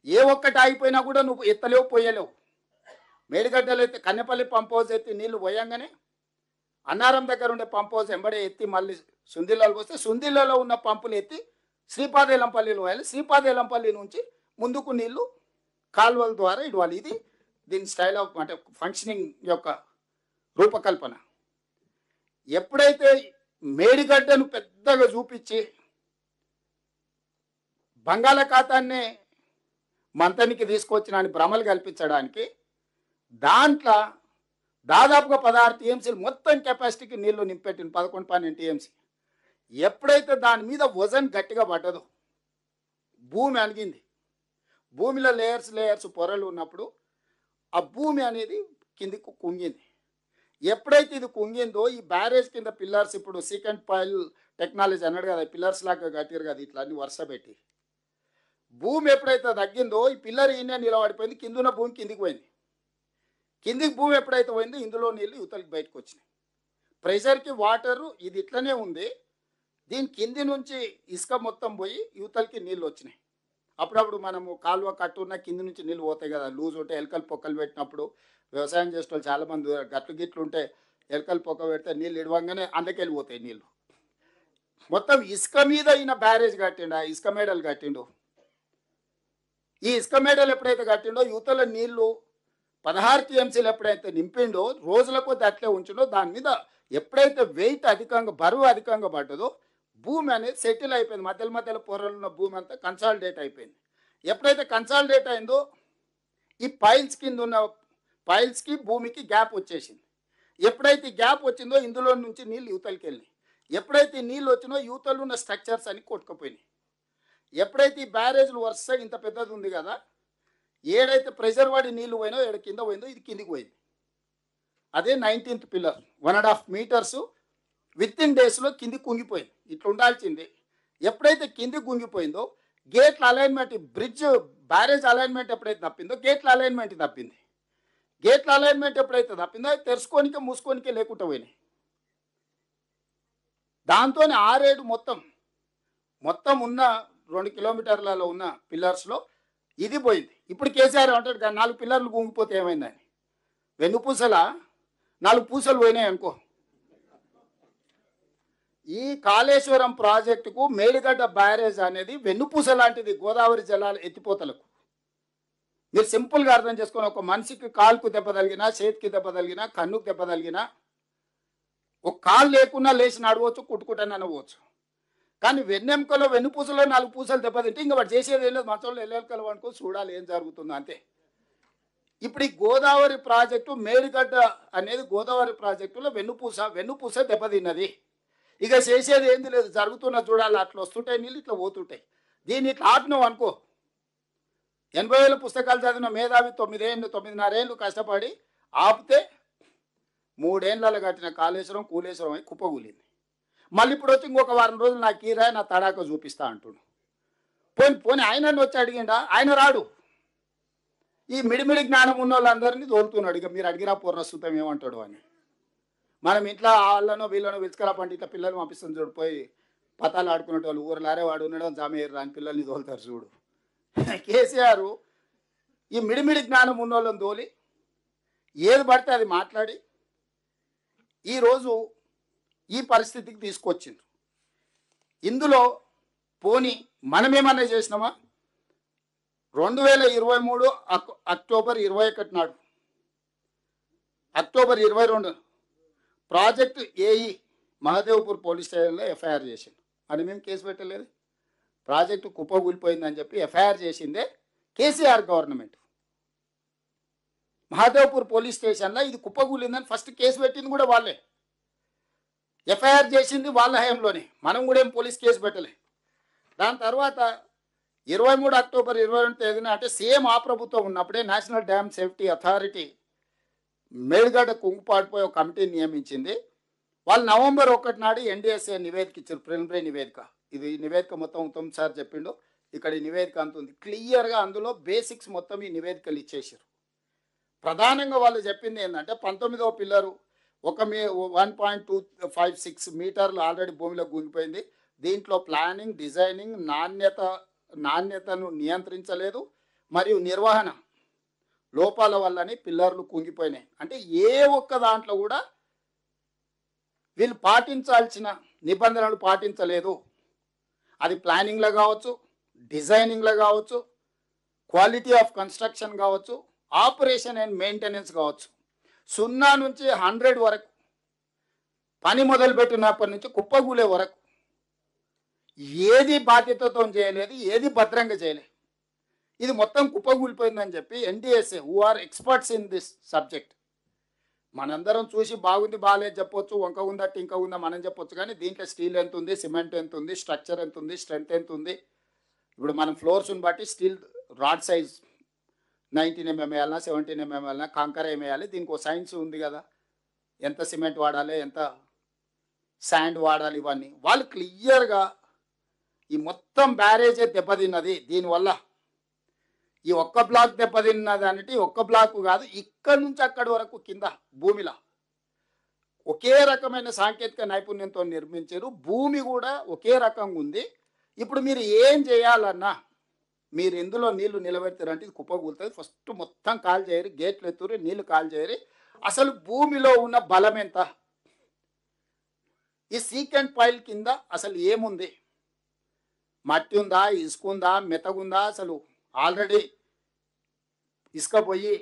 ఏ ఒక్కటి ఆగిపోయినా కూడా నువ్వు ఎత్తలేవు, పోయలేవు. మేడిగడ్డలు ఎత్తి కన్నెపల్లి పంప్ హౌస్ ఎత్తి నీళ్లు పోయంగానే అన్నారం దగ్గర ఉండే పంప్ హౌస్ ఎంబడే ఎత్తి మళ్ళీ సుందిళ్ళలో పోస్తే సుందిళ్ళలో ఉన్న పంపులు ఎత్తి శ్రీపాదెల్లంపల్లిలో పోయాలి. శ్రీపాదెల్లంపల్లి నుంచి ముందుకు నీళ్లు కాలువల ద్వారా ఇవ్వాలి. ఇది దీని స్టైల్ ఆఫ్ అంటే ఫంక్షనింగ్ యొక్క రూపకల్పన. ఎప్పుడైతే మేడిగడ్డను పెద్దగా చూపించి బంగాళాఖాతాన్ని మంతనికి తీసుకొచ్చిన భ్రమలు కల్పించడానికి దాంట్లో దాదాపుగా 16 టీఎంసీలు మొత్తం కెపాసిటీకి నీళ్లు నింపెట్టింది, 11-12 టీఎంసీ. ఎప్పుడైతే దాని మీద వజన్ గట్టిగా పడ్డదో భూమి అణిగింది. భూమిలో లేయర్స్ పొరలు ఉన్నప్పుడు ఆ భూమి అనేది కిందికి కుంగింది. ఎప్పుడైతే ఇది కుంగిందో ఈ బ్యారేజ్ కింద పిల్లర్స్, ఇప్పుడు సీకెంట్ పైల్ టెక్నాలజీ అన్నాడు కదా, పిల్లర్స్ లాగా కట్టారు కదా ఇట్లా అన్ని వరుస పెట్టి. భూమి ఎప్పుడైతే తగ్గిందో ఈ పిల్లర్ ఈయన నిలబడిపోయింది, కిందున్న భూమి కిందికి పోయింది. కిందికి భూమి ఎప్పుడైతే పోయిందో ఇందులో నీళ్ళు యువతలకి బయటకు వచ్చినాయి. ప్రెషర్కి వాటరు ఇది ఇట్లనే ఉంది, దీని కింది నుంచి ఇసుక మొత్తం పోయి యువతలకి నీళ్ళు వచ్చినాయి. అప్పుడప్పుడు మనము కాలువ కట్టున్న కింది నుంచి నీళ్ళు పోతాయి కదా, లూజ్ ఉంటే ఎలకలు పొక్కలు పెట్టినప్పుడు వ్యవసాయం చేసే వాళ్ళు చాలామంది గట్లు గిట్లు ఉంటే ఎలకలు పొక్క పెడితే నీళ్ళు ఇడవంగానే అందుకెళ్ళిపోతాయి నీళ్ళు. మొత్తం ఇసుక మీద ఈయన బ్యారేజ్ కట్టిండు, ఆ ఇసుక మేడలు కట్టిండు. ఈ ఇసుక మేడలు ఎప్పుడైతే కట్టిండో యువతల నీళ్లు 16 టీఎంసీలు ఎప్పుడైతే నింపిండో రోజుల కొద్ది అట్లే ఉంచిండో దాని మీద ఎప్పుడైతే వెయిట్ అధికంగా బరువు అధికంగా పడ్డదో భూమి అనేది సెటిల్ అయిపోయింది. మధ్యలో మధ్యలో పొరలు ఉన్న భూమి అంతా కన్సాలిడేట్ అయిపోయింది. ఎప్పుడైతే కన్సాలిడేట్ అయిందో ఈ పైల్స్ కింద ఉన్న పైల్స్కి భూమికి గ్యాప్ వచ్చేసింది. ఎప్పుడైతే గ్యాప్ వచ్చిందో ఇందులో నుంచి నీళ్ళు యువతలకి వెళ్ళినాయి. ఎప్పుడైతే నీళ్ళు వచ్చినో యువతలు ఉన్న స్ట్రక్చర్స్ అని కొట్టుకుపోయినాయి. ఎప్పుడైతే ఈ బ్యారేజ్లు వరుస ఇంత పెద్దది ఉంది కదా, ఏడైతే ప్రెషర్ పడి నీళ్ళు పోయినో ఏడు కింద పోయిందో ఇది కిందికి పోయింది. అదే 19th pillar 1.5 metres with in డేస్లో కింది కుంగిపోయింది. ఇట్లా ఉండాల్సింది. ఎప్పుడైతే కింది కుంగిపోయిందో గేట్ల అలైన్మెంట్, బ్రిడ్జ్ బ్యారేజ్ అలైన్మెంట్ ఎప్పుడైతే తప్పిందో గేట్ల అలైన్మెంట్ తప్పింది. గేట్ల అలైన్మెంట్ ఎప్పుడైతే తప్పిందో అది తెరుచుకోనికే మూసుకోనికే లేకుండా పోయినాయి. దాంతో 6-7 మొత్తం ఉన్న 2 కిలోమీటర్లలో ఉన్న పిల్లర్స్లో ఇది పోయింది. ఇప్పుడు కేసీఆర్ అంటాడు కానీ 4 పిల్లర్లు కుంగిపోతే ఏమైందని. వెన్నుపూసల 4 పూసలు పోయినాయి అనుకో. ఈ కాళేశ్వరం ప్రాజెక్టుకు మేడిగడ్డ బ్యారేజ్ అనేది వెన్నుపూస లాంటిది గోదావరి జలాల ఎత్తిపోతలకు. మీరు సింపుల్గా అర్థం చేసుకొని, ఒక మనిషికి కాలుకు దెబ్బ తగిలినా, చేతికి దెబ్బ తగిలినా, కన్నుకు దెబ్బ తగిలినా, ఒక కాలు లేకున్నా లేచి నడవచ్చు, కుట్టుకుంటానే అనవచ్చు. కానీ వెన్నెముకలో వెన్నుపూసలో 4 పూసలు దెబ్బతింటే ఇంకా వాడు చేసేది ఏం లేదు, మంచంలో ఎల్లెలకలు అనుకో చూడాలి ఏం జరుగుతుందో అంతే. ఇప్పుడు ఈ గోదావరి ప్రాజెక్టు మేడిగడ్డ అనేది గోదావరి ప్రాజెక్టులో వెన్నుపూస దెబ్బతిన్నది. ఇక చేసేది ఏంది లేదు, జరుగుతున్న చూడాలి. అట్లా వస్తుంటాయి నీళ్ళు, ఇట్లా పోతుంటాయి. దీన్ని ఇట్లా ఆపినావు అనుకో, 80,000 పుస్తకాలు చదివిన మేధావి 9.5 ఏళ్ళు కష్టపడి ఆపితే 3 ఏళ్ళలో కట్టిన కాళేశ్వరం కూలేశ్వరం అయి కుప్పగూలింది. మళ్ళీ ఇప్పుడు వచ్చి ఇంకొక వారం రోజులు నాకు ఈ రాయి నా తడాక చూపిస్తా అంటుడు. పోని ఆయన వచ్చి అడిగిండా, ఆయన రాడు. ఈ మిడిమిడి జ్ఞానం ఉన్న వాళ్ళందరినీ తోలుతున్నాడు. ఇక మీరు అడిగిరా పూర్ణస్తుతం ఏమంటాడు అని. మనం ఇంట్లో వాళ్ళనో వీళ్ళనో విలుచుకరా పండిత పిల్లలు పంపిస్తుంది చూడు, పోయి పతాలు ఆడుకునే వాళ్ళు ఊరలారే వాడు ఉండడం జామేరు రాని పిల్లల్ని తోలుతారు చూడు. కేసీఆర్ ఈ మిడిమిడి జ్ఞానం ఉన్న వాళ్ళని తోలి ఏది పడితే అది మాట్లాడి ఈరోజు ఈ పరిస్థితికి తీసుకొచ్చిండ్రు. ఇందులో పోని మనమేమన్నా చేసినామా? 2023 అక్టోబర్ 21 నాడు, October 22 project AE Mahadevpur police స్టేషన్లో ఎఫ్ఐఆర్ చేసిండు. అని మేము కేసు పెట్టలేదు. ప్రాజెక్టు కుప్పగూలిపోయిందని చెప్పి ఎఫ్ఐఆర్ చేసిందే కేసీఆర్ గవర్నమెంట్. మహదేవ్పూర్ పోలీస్ స్టేషన్లో ఇది కుప్పగూలిందని ఫస్ట్ కేసు పెట్టింది కూడా వాళ్ళే, ఎఫ్ఐఆర్ చేసింది వాళ్ళ హయాంలోనే. మనం కూడా ఏం పోలీస్ కేసు పెట్టలే. దాని తర్వాత 23 అక్టోబర్ 22 తేదీన, అంటే సేమ్ ఆ ప్రభుత్వం ఉన్నప్పుడే, national dam safety authority Medigadda కుంగుపాటుపై ఒక కమిటీని నియమించింది. వాళ్ళు నవంబర్ 1 నాడు ఎన్డీఎస్ఏ నివేదిక ఇచ్చారు, ప్రిలిమినరీ నివేదిక. ఇది నివేదిక మొత్తం ఉత్తమ్ సార్ చెప్పిండు. ఇక్కడ ఈ నివేదిక అంత ఉంది క్లియర్గా, అందులో బేసిక్స్ మొత్తం ఈ నివేదికలు ఇచ్చేసారు. ప్రధానంగా వాళ్ళు చెప్పింది ఏంటంటే 19వ పిల్లరు 1.256 మీటర్లు ఆల్రెడీ భూమిలో గుంగిపోయింది. దీంట్లో ప్లానింగ్, డిజైనింగ్, నాణ్యతను నియంత్రించలేదు మరియు నిర్వహణ లోపాల వల్లని పిల్లర్లు కుంగిపోయినాయి. అంటే ఏ ఒక్క దాంట్లో కూడా వీళ్ళు పాటించాల్సిన నిబంధనలు పాటించలేదు. అది ప్లానింగ్లో కావచ్చు, డిజైనింగ్లో కావచ్చు, క్వాలిటీ ఆఫ్ కన్స్ట్రక్షన్ కావచ్చు, ఆపరేషన్ అండ్ మెయింటెనెన్స్ కావచ్చు. 0 నుంచి 100 వరకు పని మొదలుపెట్టినప్పటి నుంచి కుప్పగూలే వరకు ఏది బాధ్యతతో చేయలేదు, ఏది భద్రంగా చేయలేదు. ఇది మొత్తం కుప్పగూలిపోయిందని చెప్పి NDSA, who are experts in this subject, మనందరం చూసి బాగుంది బాగాలేదు చెప్పొచ్చు, వంక ఉందా టింక ఉందా మనం చెప్పొచ్చు. కానీ దీంట్లో స్టీల్ ఎంత ఉంది, సిమెంట్ ఎంత ఉంది, స్ట్రక్చర్ ఎంత ఉంది, స్ట్రెంత్ ఎంత ఉంది. ఇప్పుడు మనం ఫ్లోర్స్ని బట్టి steel rod size 19 mm వేయాలన్నా, 17 mm వేయాలన్నా, కాంకర ఏం వేయాలి, దీనికి ఒక సైన్స్ ఉంది కదా, ఎంత సిమెంట్ వాడాలి, ఎంత శాండ్ వాడాలి, ఇవన్నీ వాళ్ళు క్లియర్గా ఈ మొత్తం బ్యారేజే దెబ్బతిన్నది. దీనివల్ల ఈ ఒక్క బ్లాక్ దెబ్బతిన్నదానికి ఒక్క బ్లాక్ కాదు, ఇక్కడ నుంచి అక్కడి వరకు కింద భూమిలో ఒకే రకమైన సాంకేతిక నైపుణ్యంతో నిర్మించారు. భూమి కూడా ఒకే రకంగా ఉంది. ఇప్పుడు మీరు ఏం చేయాలన్నా మీరు ఎందులో నీళ్లు నిలబెడతారంటే ఇది కుప్పకూలుతుంది. ఫస్ట్ మొత్తం కాల్ చేయరు, గేట్లు ఎత్తురు, నీళ్లు కాల్ చేయరు. అసలు భూమిలో ఉన్న బలం ఎంత, ఈ సీకెంట్ పాయిల్ కింద అసలు ఏముంది, మట్టి ఉందా, ఇసుక ఉందా, మెత్తగుందా, అసలు ఆల్రెడీ ఇసుక పోయి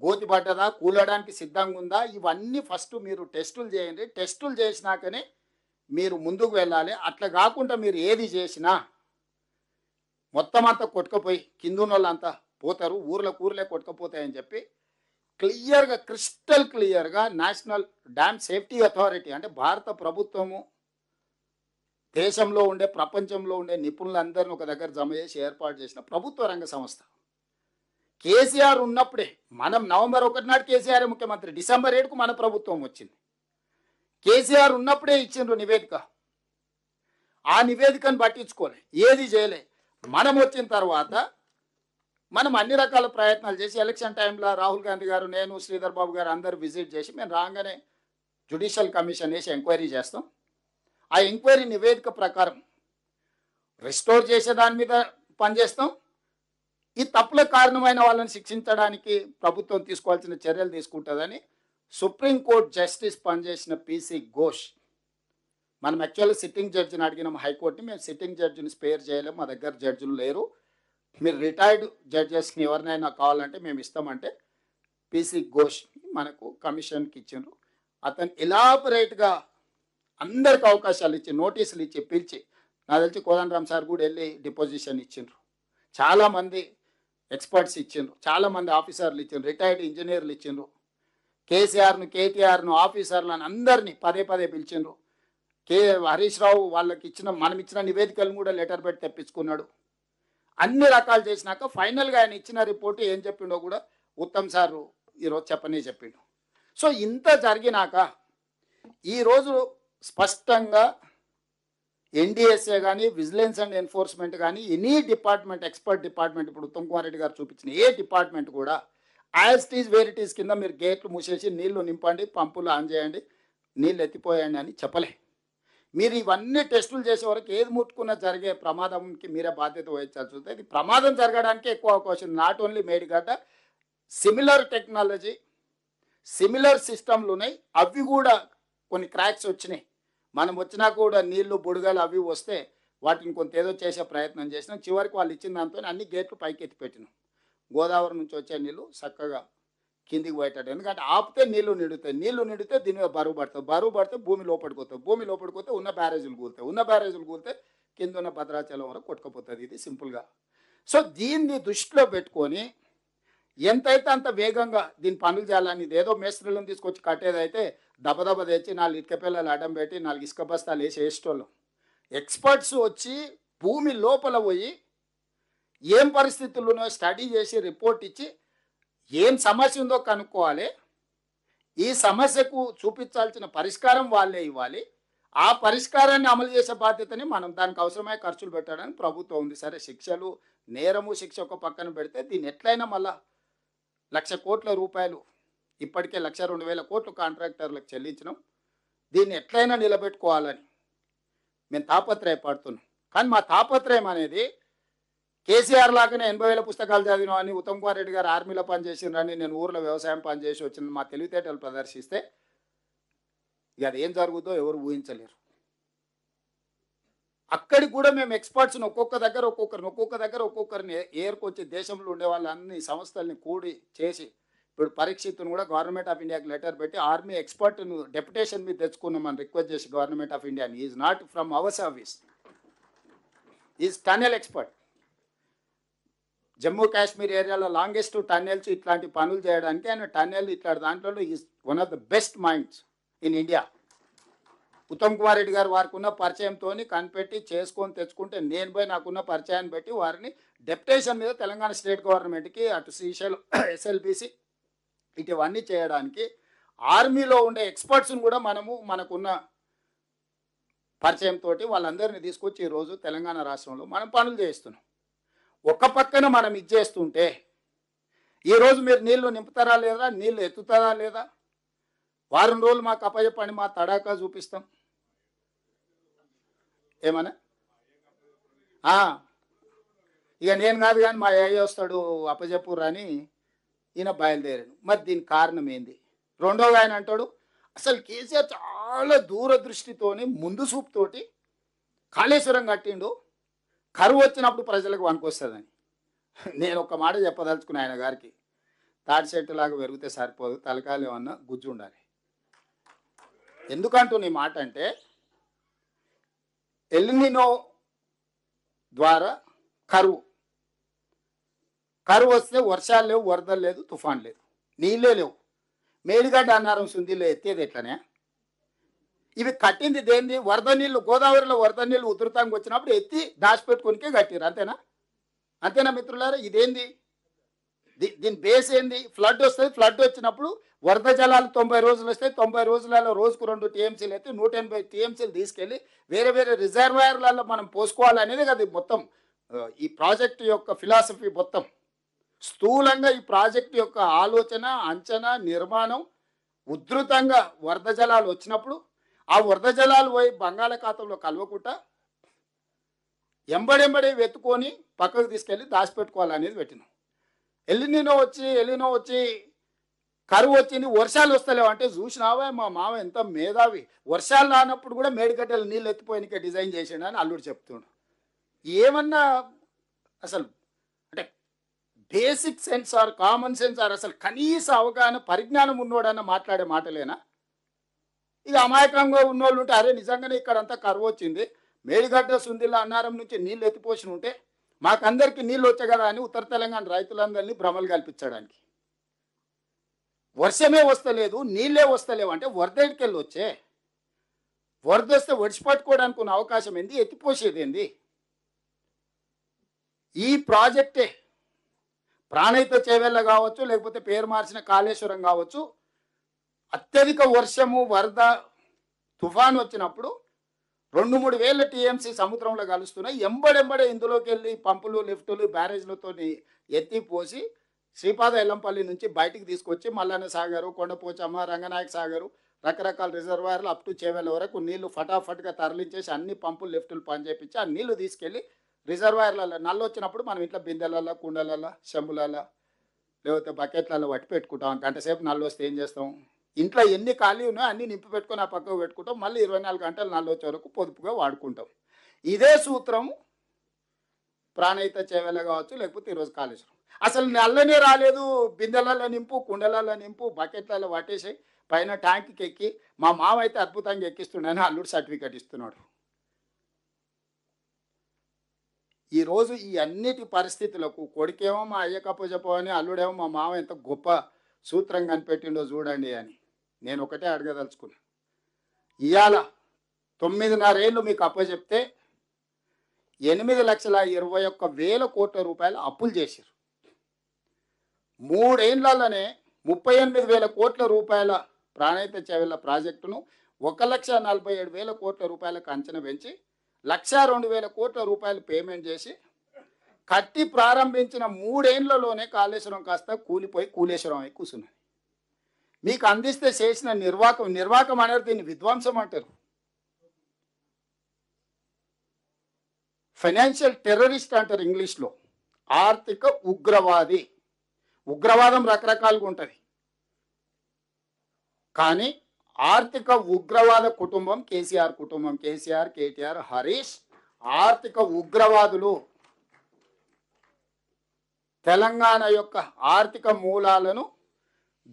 గోతి పడ్డదా, కూలడానికి సిద్ధంగా ఉందా, ఇవన్నీ ఫస్ట్ మీరు టెస్టులు చేయండి. టెస్టులు చేసినాకనే మీరు ముందుకు వెళ్ళాలి. అట్లా కాకుండా మీరు ఏది చేసినా మొత్తం అంతా కొట్టుకపోయి కిందున్న వాళ్ళంతా పోతారు, ఊర్లే కొట్టుకపోతాయని చెప్పి క్లియర్గా, క్రిస్టల్ క్లియర్గా నేషనల్ డ్యామ్ సేఫ్టీ అథారిటీ అంటే భారత ప్రభుత్వము దేశంలో ఉండే, ప్రపంచంలో ఉండే నిపుణులందరినీ ఒక దగ్గర జమ చేసి ఏర్పాటు చేసిన ప్రభుత్వ రంగ సంస్థ. కేసీఆర్ ఉన్నప్పుడే, మనం నవంబర్ 1 నాడు కేసీఆర్ ముఖ్యమంత్రి, డిసెంబర్ 7కు మన ప్రభుత్వం వచ్చింది. కేసీఆర్ ఉన్నప్పుడే ఇచ్చిండ్రు నివేదిక. ఆ నివేదికను పట్టించుకోలే, ఏది చేయలే. మనం వచ్చిన తర్వాత మనం అన్ని రకాల ప్రయత్నాలు చేసి ఎలక్షన్ టైంలో రాహుల్ గాంధీ గారు, నేను, శ్రీధర్ బాబు గారు అందరు విజిట్ చేసి మేము రాగానే జ్యుడిషియల్ కమిషన్ వేసి ఎంక్వైరీ చేస్తాం. ఆ ఎంక్వైరీ నివేదిక ప్రకారం రిస్టోర్ చేసే దాని మీద పనిచేస్తాం. ఈ తప్పులకు కారణమైన వాళ్ళని శిక్షించడానికి ప్రభుత్వం తీసుకోవాల్సిన చర్యలు తీసుకుంటుందని సుప్రీంకోర్టు జస్టిస్ పనిచేసిన పిసి ఘోష్, మనం యాక్చువల్లీ సిట్టింగ్ జడ్జిని అడిగినాం హైకోర్టుని, మేము సిట్టింగ్ జడ్జిని స్పేర్ చేయలేము, మా దగ్గర జడ్జిలు లేరు, మీరు రిటైర్డ్ జడ్జెస్ని ఎవరినైనా కావాలంటే మేము ఇస్తామంటే పిసి ఘోష్ మనకు కమిషన్కి ఇచ్చిండ్రు. అతను ఎలాబరేట్గా అందరికి అవకాశాలు ఇచ్చి, నోటీసులు ఇచ్చి, పిలిచి, నాకు తెలిసి కోదండరామ్ సార్ కూడా వెళ్ళి డిపోజిషన్ ఇచ్చిండ్రు, చాలామంది ఎక్స్పర్ట్స్ ఇచ్చిండ్రు, చాలామంది ఆఫీసర్లు ఇచ్చిండ్రు, రిటైర్డ్ ఇంజనీర్లు ఇచ్చిండ్రు, కేసీఆర్ను, కేటీఆర్ను, ఆఫీసర్లను అందరినీ పదే పిలిచిండ్రు. హరీష్ రావు వాళ్ళకి మనం ఇచ్చిన నివేదికలను కూడా లెటర్ పెట్టి తెప్పించుకున్నాడు. అన్ని రకాలు చేసినాక ఫైనల్గా ఆయన ఇచ్చిన రిపోర్ట్ ఏం చెప్పిండో కూడా ఉత్తమ్ సారు ఈరోజు చెప్పిండు. సో ఇంత జరిగినాక ఈరోజు స్పష్టంగా ఎన్డీఎస్ఏ కానీ, విజిలెన్స్ అండ్ ఎన్ఫోర్స్మెంట్ కానీ, ఎనీ డిపార్ట్మెంట్, ఎక్స్పర్ట్ డిపార్ట్మెంట్, ఇప్పుడు ఉత్తమ్ కుమార్ రెడ్డి గారు చూపించిన ఏ డిపార్ట్మెంట్ కూడా as it is where it is కింద మీరు గేట్లు మూసేసి నీళ్లు నింపండి, పంపులు ఆన్ చేయండి, నీళ్ళు ఎత్తిపోయండి అని చెప్పలే. మీరు ఇవన్నీ టెస్టులు చేసే వరకు ఏది ముట్టుకున్నా జరిగే ప్రమాదంకి మీరే బాధ్యత వహించాల్సి ఉంటుంది. ఇది ప్రమాదం జరగడానికి ఎక్కువ అవకాశం. Not only Medigadda, similar technology, similar సిస్టమ్లు ఉన్నాయి, అవి కూడా కొన్ని క్రాక్స్ వచ్చినాయి. మనం వచ్చినా కూడా నీళ్లు, బుడగలు అవి వస్తే వాటిని కొంత ఏదో చేసే ప్రయత్నం చేసినాం. చివరికి వాళ్ళు ఇచ్చిన దాంతో అన్ని గేట్లు పైకి ఎత్తి పెట్టినాం. గోదావరి నుంచి వచ్చే నీళ్ళు చక్కగా కిందికి పోయేటట్టు, ఎందుకంటే ఆపితే నీళ్లు నిండితే దీని మీద బరువు పడితే భూమి లోపడిపోతే ఉన్న బ్యారేజీలు కూలితే కింద ఉన్న భద్రాచలం వరకు కొట్టుకుపోతుంది. ఇది సింపుల్గా. సో దీన్ని దృష్టిలో పెట్టుకొని ఎంతైతే అంత వేగంగా దీని పనులు చేయాలని, ఏదో మేస్త్రీలను తీసుకొచ్చి కట్టేదైతే దబదబ తెచ్చి 4 ఇటుక పిల్లలు అడ్డం పెట్టి 4 ఇసుక బస్తాలు వేసేటోళ్ళం. ఎక్స్పర్ట్స్ వచ్చి భూమి లోపల పోయి ఏం పరిస్థితులు ఉన్నాయో స్టడీ చేసి రిపోర్ట్ ఇచ్చి ఏం సమస్య ఉందో కనుక్కోవాలి, ఈ సమస్యకు చూపించాల్సిన పరిష్కారం వాళ్ళే ఇవ్వాలి, ఆ పరిష్కారాన్ని అమలు చేసే బాధ్యతని మనం దానికి అవసరమైన ఖర్చులు పెట్టడానికి ప్రభుత్వం ఉంది. సరే, శిక్షలు, నేరము శిక్ష ఒక పక్కన పెడితే దీన్ని ఎట్లయినా మళ్ళా 1,00,000 కోట్ల రూపాయలు ఇప్పటికే 1,02,000 కోట్లు కాంట్రాక్టర్లకు చెల్లించినాం. దీన్ని ఎట్లయినా నిలబెట్టుకోవాలని మేము తాపత్రయపడుతున్నాం. కానీ మా తాపత్రయం అనేది కేసీఆర్ లాగానే 80,000 పుస్తకాలు చదివినా అని, ఉత్తమ్ కుమార్ రెడ్డి గారు ఆర్మీలో పనిచేసిండ్రని, నేను ఊర్లో వ్యవసాయం పనిచేసి వచ్చిన మా తెలివితేటలు ప్రదర్శిస్తే ఇక అది ఏం జరుగుతుందో ఎవరు ఊహించలేరు. అక్కడికి కూడా మేము ఎక్స్పర్ట్స్ని ఒక్కొక్క దగ్గర ఒక్కొక్కరిని ఏర్కొచ్చి దేశంలో ఉండే వాళ్ళన్ని సంస్థల్ని కూడి చేసి, ఇప్పుడు పరీక్షిత్తును కూడా గవర్నమెంట్ ఆఫ్ ఇండియాకి లెటర్ పెట్టి ఆర్మీ ఎక్స్పర్ట్ను డెప్యుటేషన్ మీద తెచ్చుకున్నామని రిక్వెస్ట్ చేసి government of India, is not from our service, is tunnel expert. Jammu Kashmir ఏరియాలో లాంగెస్ట్ టన్నెల్స్ ఇట్లాంటి పనులు చేయడానికి ఆయన టన్నెల్ ఇట్లాంటి దాంట్లో is one of the best minds in India. Uttam Kumar Reddy గారు వారికి ఉన్న పరిచయంతో కనిపెట్టి చేసుకొని తెచ్చుకుంటే, నేను పోయి నాకున్న పరిచయాన్ని బట్టి వారిని డెప్యుటేషన్ మీద తెలంగాణ స్టేట్ గవర్నమెంట్కి, అటు శ్రీశైలం ఎస్ఎల్బిసి ఇటువన్నీ చేయడానికి ఆర్మీలో ఉండే ఎక్స్పర్ట్స్ని కూడా మనకున్న పరిచయంతో వాళ్ళందరినీ తీసుకొచ్చి ఈరోజు తెలంగాణ రాష్ట్రంలో మనం పనులు చేస్తున్నాం. ఒక పక్కన మనం ఇచ్చేస్తుంటే ఈరోజు మీరు నీళ్లు నింపుతారా లేదా, నీళ్లు ఎత్తుతారా లేదా, వారం రోజులు మాకు అప్పచెప్పండి, మా తడాకా చూపిస్తాం. ఏమన్నా ఇక నేను కాదు కానీ మా అయ్య వస్తాడు అప్పచెప్పుర్రు అని ఈయన బయలుదేరాను. మరి దీనికి కారణం ఏంది? రెండోగా ఆయన అంటాడు, అసలు కేసీఆర్ చాలా దూరదృష్టితోని ముందు చూపుతోటి కాళేశ్వరం కట్టిండు, కరువు వచ్చినప్పుడు ప్రజలకు వనుకొస్తుందని. నేను ఒక మాట చెప్పదలుచుకున్నా ఆయన గారికి, తాటి చెట్టు లాగా పెరిగితే సరిపోదు, తలకాయలు ఏమన్నా గుజ్జు ఉండాలి. ఎందుకంటూ నీ మాట అంటే ఎల్నినో ద్వారా కరువు వస్తే వర్షాలు లేవు, వరదలు లేదు, తుఫాన్ లేదు, నీళ్ళే లేవు. మేడిగడ్డ అన్నారం సుందిలో ఎత్తేది ఎట్లనే? ఇవి కట్టింది దేంది? వరద నీళ్ళు, గోదావరిలో వరద నీళ్ళు ఉధృతంగా వచ్చినప్పుడు ఎత్తి దాచిపెట్టుకునికే కట్టిరు. అంతేనా మిత్రులారా? ఇదేంది? దీని బేస్ ఏంది? ఫ్లడ్ వస్తుంది, ఫ్లడ్ వచ్చినప్పుడు వరద జలాలు 90 రోజులు వస్తాయి, 90 రోజులలో రోజుకు 2 టీఎంసీలు అయితే 180 టీఎంసీలు తీసుకెళ్ళి వేరే వేరే రిజర్వాయర్లలో మనం పోసుకోవాలనేది కదా మొత్తం ఈ ప్రాజెక్టు యొక్క ఫిలాసఫీ. మొత్తం స్థూలంగా ఈ ప్రాజెక్టు యొక్క ఆలోచన, అంచనా, నిర్మాణం ఉధృతంగా వరద జలాలు వచ్చినప్పుడు ఆ వరద జలాలు పోయి బంగాళాఖాతంలో కలవకుండా ఎంబడెంబడి వెతుకొని పక్కకు తీసుకెళ్ళి దాచిపెట్టుకోవాలనేది పెట్టినాం. ఎలినో వచ్చి కరువు వచ్చింది, వర్షాలు వస్తలేవు అంటే చూసినావా మా మామ ఎంత మేధావి, వర్షాలు రానప్పుడు కూడా మేడిగడ్డలు నీళ్ళు ఎత్తిపోయినకే డిజైన్ చేసిండు అని అల్లుడు చెప్తుండు. ఏమన్నా అసలు అంటే basic sense or common sense or అసలు కనీస అవగాహన పరిజ్ఞానం ఉన్నోడన్నా మాట్లాడే మాటలేనా? ఇక అమాయకంగా ఉన్నోళ్ళు ఉంటే అరే నిజంగానే ఇక్కడంతా కరువు వచ్చింది, మేడిగడ్డ సుందిల్ల అన్నారం నుంచి నీళ్ళు ఎత్తిపోసిన ఉంటే మాకందరికీ నీళ్ళు వచ్చాయి కదా అని ఉత్తర తెలంగాణ రైతులందరినీ భ్రమలు కల్పించడానికి. వర్షమే వస్తలేదు, నీళ్ళే వస్తలేవు అంటే వరదడికెళ్ళి వచ్చే, వరద వస్తే ఒడిచిపట్టుకోవడానికి ఉన్న అవకాశం ఏంది, ఎత్తిపోసేది ఏంది? ఈ ప్రాజెక్టే ప్రాణహిత చేవెళ్ళ కావచ్చు, లేకపోతే పేరు మార్చిన కాళేశ్వరం కావచ్చు, అత్యధిక వర్షము, వరద, తుఫాను వచ్చినప్పుడు 2-3 వేల టీఎంసీ సముద్రంలో కలుస్తున్నాయి. ఎంబడెంబడే ఇందులోకి వెళ్ళి పంపులు, లిఫ్టులు, బ్యారేజ్లతో ఎత్తిపోసి శ్రీపాద ఎల్లంపల్లి నుంచి బయటికి తీసుకొచ్చి మల్లన్న సాగరు, కొండపోచమ్మ, రంగనాయక సాగరు, రకరకాల రిజర్వాయర్లు అప్ టు చేవెళ్ళ వరకు నీళ్లు ఫటాఫట్గా తరలించేసి అన్ని పంపులు, లిఫ్టులు పనిచేపించి ఆ నీళ్లు తీసుకెళ్ళి రిజర్వాయర్లలో నల్లు వచ్చినప్పుడు మనం ఇంట్లో బిందెలలో, కుండలలో, చెంబులలో, లేకపోతే బకెట్లలో పట్టి పెట్టుకుంటాం. గంట సేపు నల్లు వస్తే ఏం చేస్తాం? ఇంట్లో ఎన్ని ఖాళీ ఉన్నాయో అన్నీ నింపి పెట్టుకొని ఆ పక్కకు పెట్టుకుంటాం. మళ్ళీ 24 గంటలు నల్లు వచ్చే వరకు పొదుపుగా వాడుకుంటాం. ఇదే సూత్రం ప్రాణహిత చేవెళ్ళ కావచ్చు, లేకపోతే ఈరోజు కాళేశ్వరం. అసలు నల్లనే రాలేదు, బిందెలలో నింపు, కుండలలో నింపు, బకెట్లలో పట్టేసాయి, పైన ట్యాంక్కి ఎక్కి మా మామ అయితే అద్భుతంగా ఎక్కిస్తున్నాడని అల్లుడు సర్టిఫికెట్ ఇస్తున్నాడు. ఈరోజు ఈ అన్నిటి పరిస్థితులకు కొడుకేమో మా అయ్య కప్పచెప్ప అని, అల్లుడేమో మా మామ ఎంత గొప్ప సూత్రం కనిపెట్టిండో చూడండి అని నేను ఒకటే అడగదలుచుకున్నా. ఇవాళ 9.5 ఏళ్ళు మీకు అప్పచెప్తే 8,21,000 కోట్ల రూపాయలు అప్పులు చేశారు. 3 ఏళ్లలోనే 38,000 కోట్ల రూపాయల ప్రాణహిత చేవెళ్ళ ప్రాజెక్టును 1,47,000 కోట్ల రూపాయలకు అంచనా పెంచి 1,02,000 కోట్ల రూపాయలు పేమెంట్ చేసి కట్టి ప్రారంభించిన 3 ఏళ్లలోనే కాళేశ్వరం కాస్త కూలిపోయి కూలేశ్వరం అయి కూర్చున్నది. మీకు అందిస్తే చేసిన నిర్వాకం అనేది దీన్ని విధ్వంసం అంటారు. ఫైనాన్షియల్ టెర్రరిస్ట్ అంటారు ఇంగ్లీష్లో. ఆర్థిక ఉగ్రవాది. ఉగ్రవాదం రకరకాలుగా ఉంటుంది, కానీ ఆర్థిక ఉగ్రవాద కుటుంబం కేసీఆర్ కుటుంబం. కేసీఆర్, కేటీఆర్, హరీష్ ఆర్థిక ఉగ్రవాదులు. తెలంగాణ యొక్క ఆర్థిక మూలాలను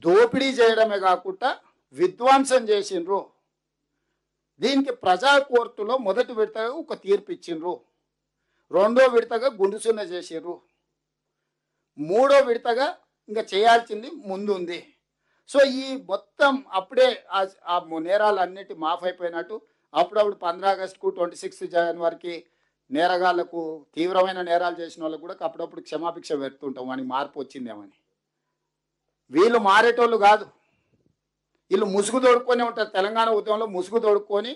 దోపిడీ చేయడమే కాకుండా విధ్వంసం చేసిండ్రు. దీనికి ప్రజా కోర్టులో మొదటి విడతగా ఒక తీర్పు ఇచ్చిండ్రు, రెండో విడతగా గుండుసున్న చేసిండ్రు, మూడో విడతగా ఇంకా చేయాల్సింది ముందుంది. సో ఈ మొత్తం అప్పుడే ఆ నేరాలన్నిటి మాఫ్ అయిపోయినట్టు అప్పుడప్పుడు 15 ఆగస్టుకు 26 జనవరికి నేరగాళ్లకు, తీవ్రమైన నేరాలు చేసిన వాళ్ళకు కూడా అప్పుడప్పుడు క్షమాభిక్ష పెడుతుంటాం, వానికి మార్పు వచ్చిందేమని. వీళ్ళు మారేటోళ్ళు కాదు, వీళ్ళు ముసుగు తోడుకొని ఉంటారు. తెలంగాణ ఉద్యమంలో ముసుగు తోడుకొని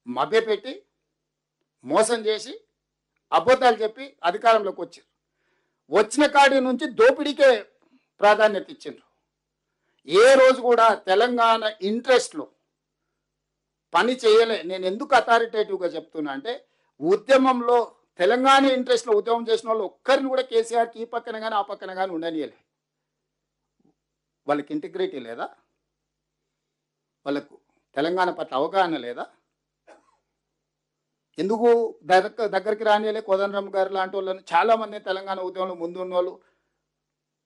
మభ్యపెట్టి మోసం చేసి అబద్ధాలు చెప్పి అధికారంలోకి వచ్చారు. వచ్చిన కాడి నుంచి దోపిడీకే ప్రాధాన్యత ఇచ్చిండ్రు. ఏ రోజు కూడా తెలంగాణ ఇంట్రెస్ట్లో పని చేయలే. నేను ఎందుకు అథారిటేటివ్గా చెప్తున్నా అంటే, ఉద్యమంలో తెలంగాణ ఇంట్రెస్ట్లో ఉద్యమం చేసిన వాళ్ళు ఒక్కరిని కూడా కేసీఆర్కి ఈ పక్కన కానీ ఆ పక్కన కానీ ఉండనియలే. వాళ్ళకి ఇంటిగ్రిటీ లేదా? వాళ్ళకు తెలంగాణ పట్ల అవగాహన లేదా? ఎందుకు దగ్గరికి రానియలే? కోదండరామ్ గారు లాంటి వాళ్ళని చాలామంది తెలంగాణ ఉద్యమంలో ముందున్న వాళ్ళు,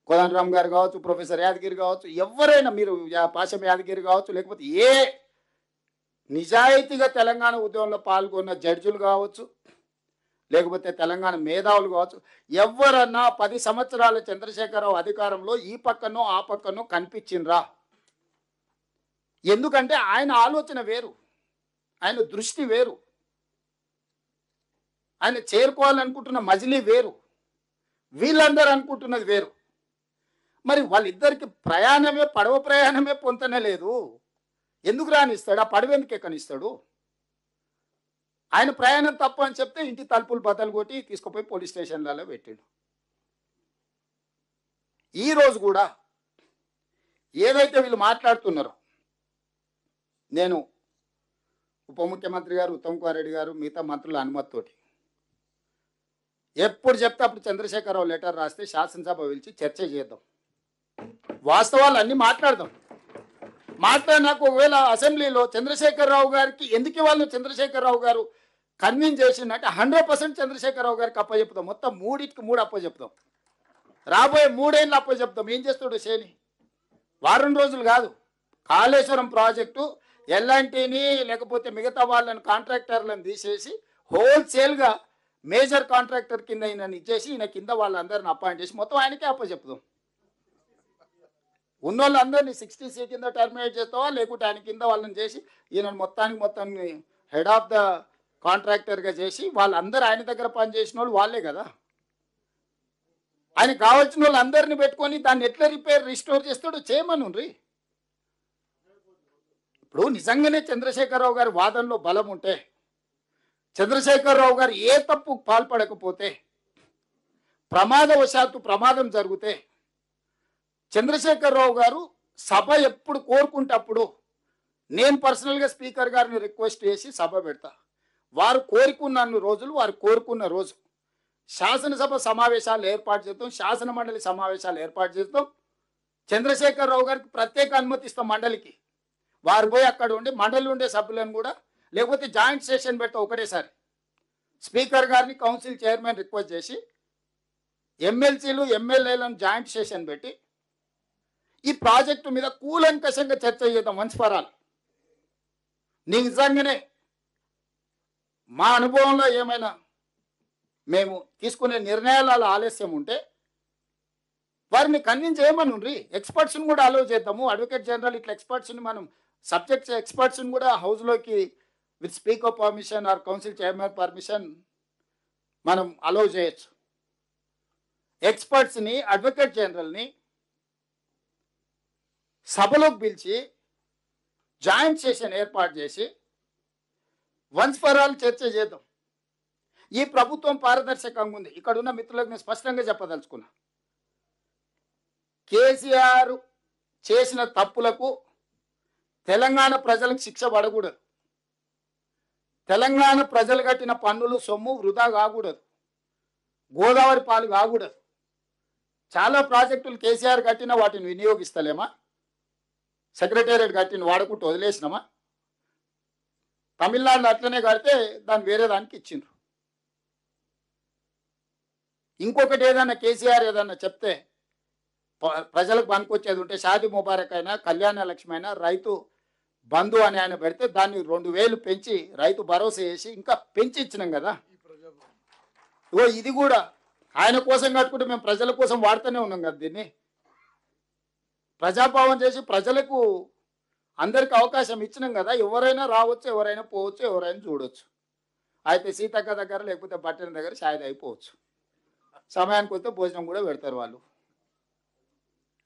కోదండరామ్ గారు కావచ్చు, ప్రొఫెసర్ యాదగిరి కావచ్చు, ఎవరైనా మీరు పాశం యాదగిరి కావచ్చు, లేకపోతే ఏ నిజాయితీగా తెలంగాణ ఉద్యమంలో పాల్గొన్న జడ్జిలు కావచ్చు, లేకపోతే తెలంగాణ మేధావులు కావచ్చు, ఎవరన్నా 10 సంవత్సరాల చంద్రశేఖరరావు అధికారంలో ఈ పక్కనో ఆ పక్కనో కనిపించిండ్రా? ఎందుకంటే ఆయన ఆలోచన వేరు, ఆయన దృష్టి వేరు, ఆయన చేరుకోవాలనుకుంటున్న మజిలీ వేరు, వీళ్ళందరూ అనుకుంటున్నది వేరు. మరి వాళ్ళిద్దరికి ప్రయాణమే, పడవ ప్రయాణమే పొంతనే లేదు. ఎందుకు రానిస్తాడు? ఆ పడవ ఎందుకు ఎక్కనిస్తాడు? ఆయన ప్రయాణం తప్పు అని చెప్తే ఇంటి తలుపులు బద్దలు కొట్టి తీసుకుపోయి పోలీస్ స్టేషన్లలో పెట్టాడు. ఈరోజు కూడా ఏదైతే వీళ్ళు మాట్లాడుతున్నారో, నేను ఉప ముఖ్యమంత్రి గారు ఉత్తమ్ కుమార్ రెడ్డి గారు మిగతా మంత్రుల అనుమతితోటి ఎప్పుడు చెప్తే అప్పుడు చంద్రశేఖరరావు లెటర్ రాస్తే శాసనసభ పిలిచి చర్చ చేద్దాం, వాస్తవాలు అన్నీ మాట్లాడదాం. మాట్లాడినాక ఒకవేళ అసెంబ్లీలో చంద్రశేఖరరావు గారికి ఎందుకు వాళ్ళు చంద్రశేఖరరావు గారు కన్విన్స్ చేసిందంటే 100% చంద్రశేఖరరావు గారికి అప్పచెప్తాం. మొత్తం 3కి 3 అప్పచెప్తాం. రాబోయే 3 ఏళ్ళు అప్పచెప్తాం. ఏం చేస్తాడు శని? వారం రోజులు కాదు, కాళేశ్వరం ప్రాజెక్టు ఎల్ఎన్టీని లేకపోతే మిగతా వాళ్ళని కాంట్రాక్టర్లను తీసేసి హోల్సేల్గా మేజర్ కాంట్రాక్టర్ కింద ఈయన ఇచ్చేసి ఈయన కింద వాళ్ళందరిని అపాయింట్ చేసి మొత్తం ఆయనకే అప్పచెప్తాం. ఉన్నోళ్ళందరినీ 60C కింద టర్మినేట్ చేస్తావా, లేకుంటే ఆయన కింద వాళ్ళని చేసి ఈయన మొత్తాన్ని హెడ్ ఆఫ్ ద కాంట్రాక్టర్గా చేసి వాళ్ళందరూ ఆయన దగ్గర పనిచేసిన వాళ్ళు వాళ్ళే కదా. ఆయనకు కావాల్సిన వాళ్ళు అందరినీ పెట్టుకొని దాన్ని ఎట్లా రిస్టోర్ చేస్తాడో చేయమనుండ్రి. ఇప్పుడు నిజంగానే చంద్రశేఖరరావు గారి వాదనలో బలం ఉంటే, చంద్రశేఖరరావు గారు ఏ తప్పు పాల్పడకపోతే, ప్రమాదవశాత్తు ప్రమాదం జరిగితే చంద్రశేఖరరావు గారు సభ ఎప్పుడు కోరుకుంటప్పుడు నేను పర్సనల్గా స్పీకర్ గారిని రిక్వెస్ట్ చేసి సభ పెడతా. వారు కోరుకున్న రోజులు, వారు కోరుకున్న రోజు శాసనసభ సమావేశాలు ఏర్పాటు చేస్తాం, శాసన మండలి సమావేశాలు ఏర్పాటు చేస్తాం. చంద్రశేఖరరావు గారికి ప్రత్యేక అనుమతి ఇస్తాం మండలికి. వారు పోయి అక్కడ ఉండి మండలి ఉండే సభ్యులను కూడా, లేకపోతే జాయింట్ సెషన్ పెడతాం ఒకటేసారి. స్పీకర్ గారిని కౌన్సిల్ చైర్మన్ రిక్వెస్ట్ చేసి ఎమ్మెల్సీలు ఎమ్మెల్యేలను జాయింట్ సెషన్ పెట్టి ఈ ప్రాజెక్టు మీద కూలంకషంగా చర్చ చేద్దాం వన్స్ ఫర్ ఆల్. నిజంగానే మా అనుభవంలో ఏమైనా మేము తీసుకునే నిర్ణయాల ఆలస్యం ఉంటే వారిని కన్విన్స్ చేయమనుండ్రి. ఎక్స్పర్ట్స్ని కూడా అలౌ చేద్దాము. అడ్వకేట్ జనరల్ ఇట్లా ఎక్స్పర్ట్స్ని మనం సబ్జెక్ట్స్ ఎక్స్పర్ట్స్ని కూడా హౌస్లోకి with speaker permission or council chairman permission మనం అలౌ చేయొచ్చు. ఎక్స్పర్ట్స్ని, అడ్వకేట్ జనరల్ని సభలోకి పిలిచి జాయింట్ సెషన్ ఏర్పాటు చేసి వన్స్ ఫర్ ఆల్ చర్చ చేద్దాం. ఈ ప్రభుత్వం పారదర్శకంగా ఉంది. ఇక్కడ ఉన్న మిత్రులకు నేను స్పష్టంగా చెప్పదలుచుకున్నా, కేసీఆర్ చేసిన తప్పులకు తెలంగాణ ప్రజలకు శిక్ష పడకూడదు. తెలంగాణ ప్రజలు కట్టిన పన్నులు సొమ్ము వృధా కాకూడదు, గోదావరి పాలు కాకూడదు. చాలా ప్రాజెక్టులు కేసీఆర్ కట్టిన వాటిని వినియోగిస్తలేమా? సెక్రటేరియట్ కట్టిన వాడుకుంటూ వదిలేసినామా? తమిళనాడులో అట్లనే కడితే దాన్ని వేరే దానికి ఇచ్చిండ్రు. ఇంకొకటి ఏదన్నా కేసీఆర్ ఏదన్నా చెప్తే ప్రజలకు పనికొచ్చేది ఉంటే షాదీ ముబారక్ అయినా, కళ్యాణ లక్ష్మి అయినా, రైతు బంధు అని ఆయన పెడితే దాన్ని 2000 పెంచి రైతు భరోసా చేసి ఇంకా పెంచి ఇచ్చినాం కదా. ఇగో ఇది కూడా ఆయన కోసం కట్టుకుంటే మేము ప్రజల కోసం వాడుతూనే ఉన్నాం కదా. దీన్ని ప్రజాపాలన చేసి ప్రజలకు అందరికి అవకాశం ఇచ్చినాం కదా. ఎవరైనా రావచ్చు, ఎవరైనా పోవచ్చు, ఎవరైనా చూడవచ్చు. అయితే సీతక్క దగ్గర లేకపోతే బట్టల దగ్గర షాయిది అయిపోవచ్చు. సమయానికి వస్తే భోజనం కూడా పెడతారు వాళ్ళు.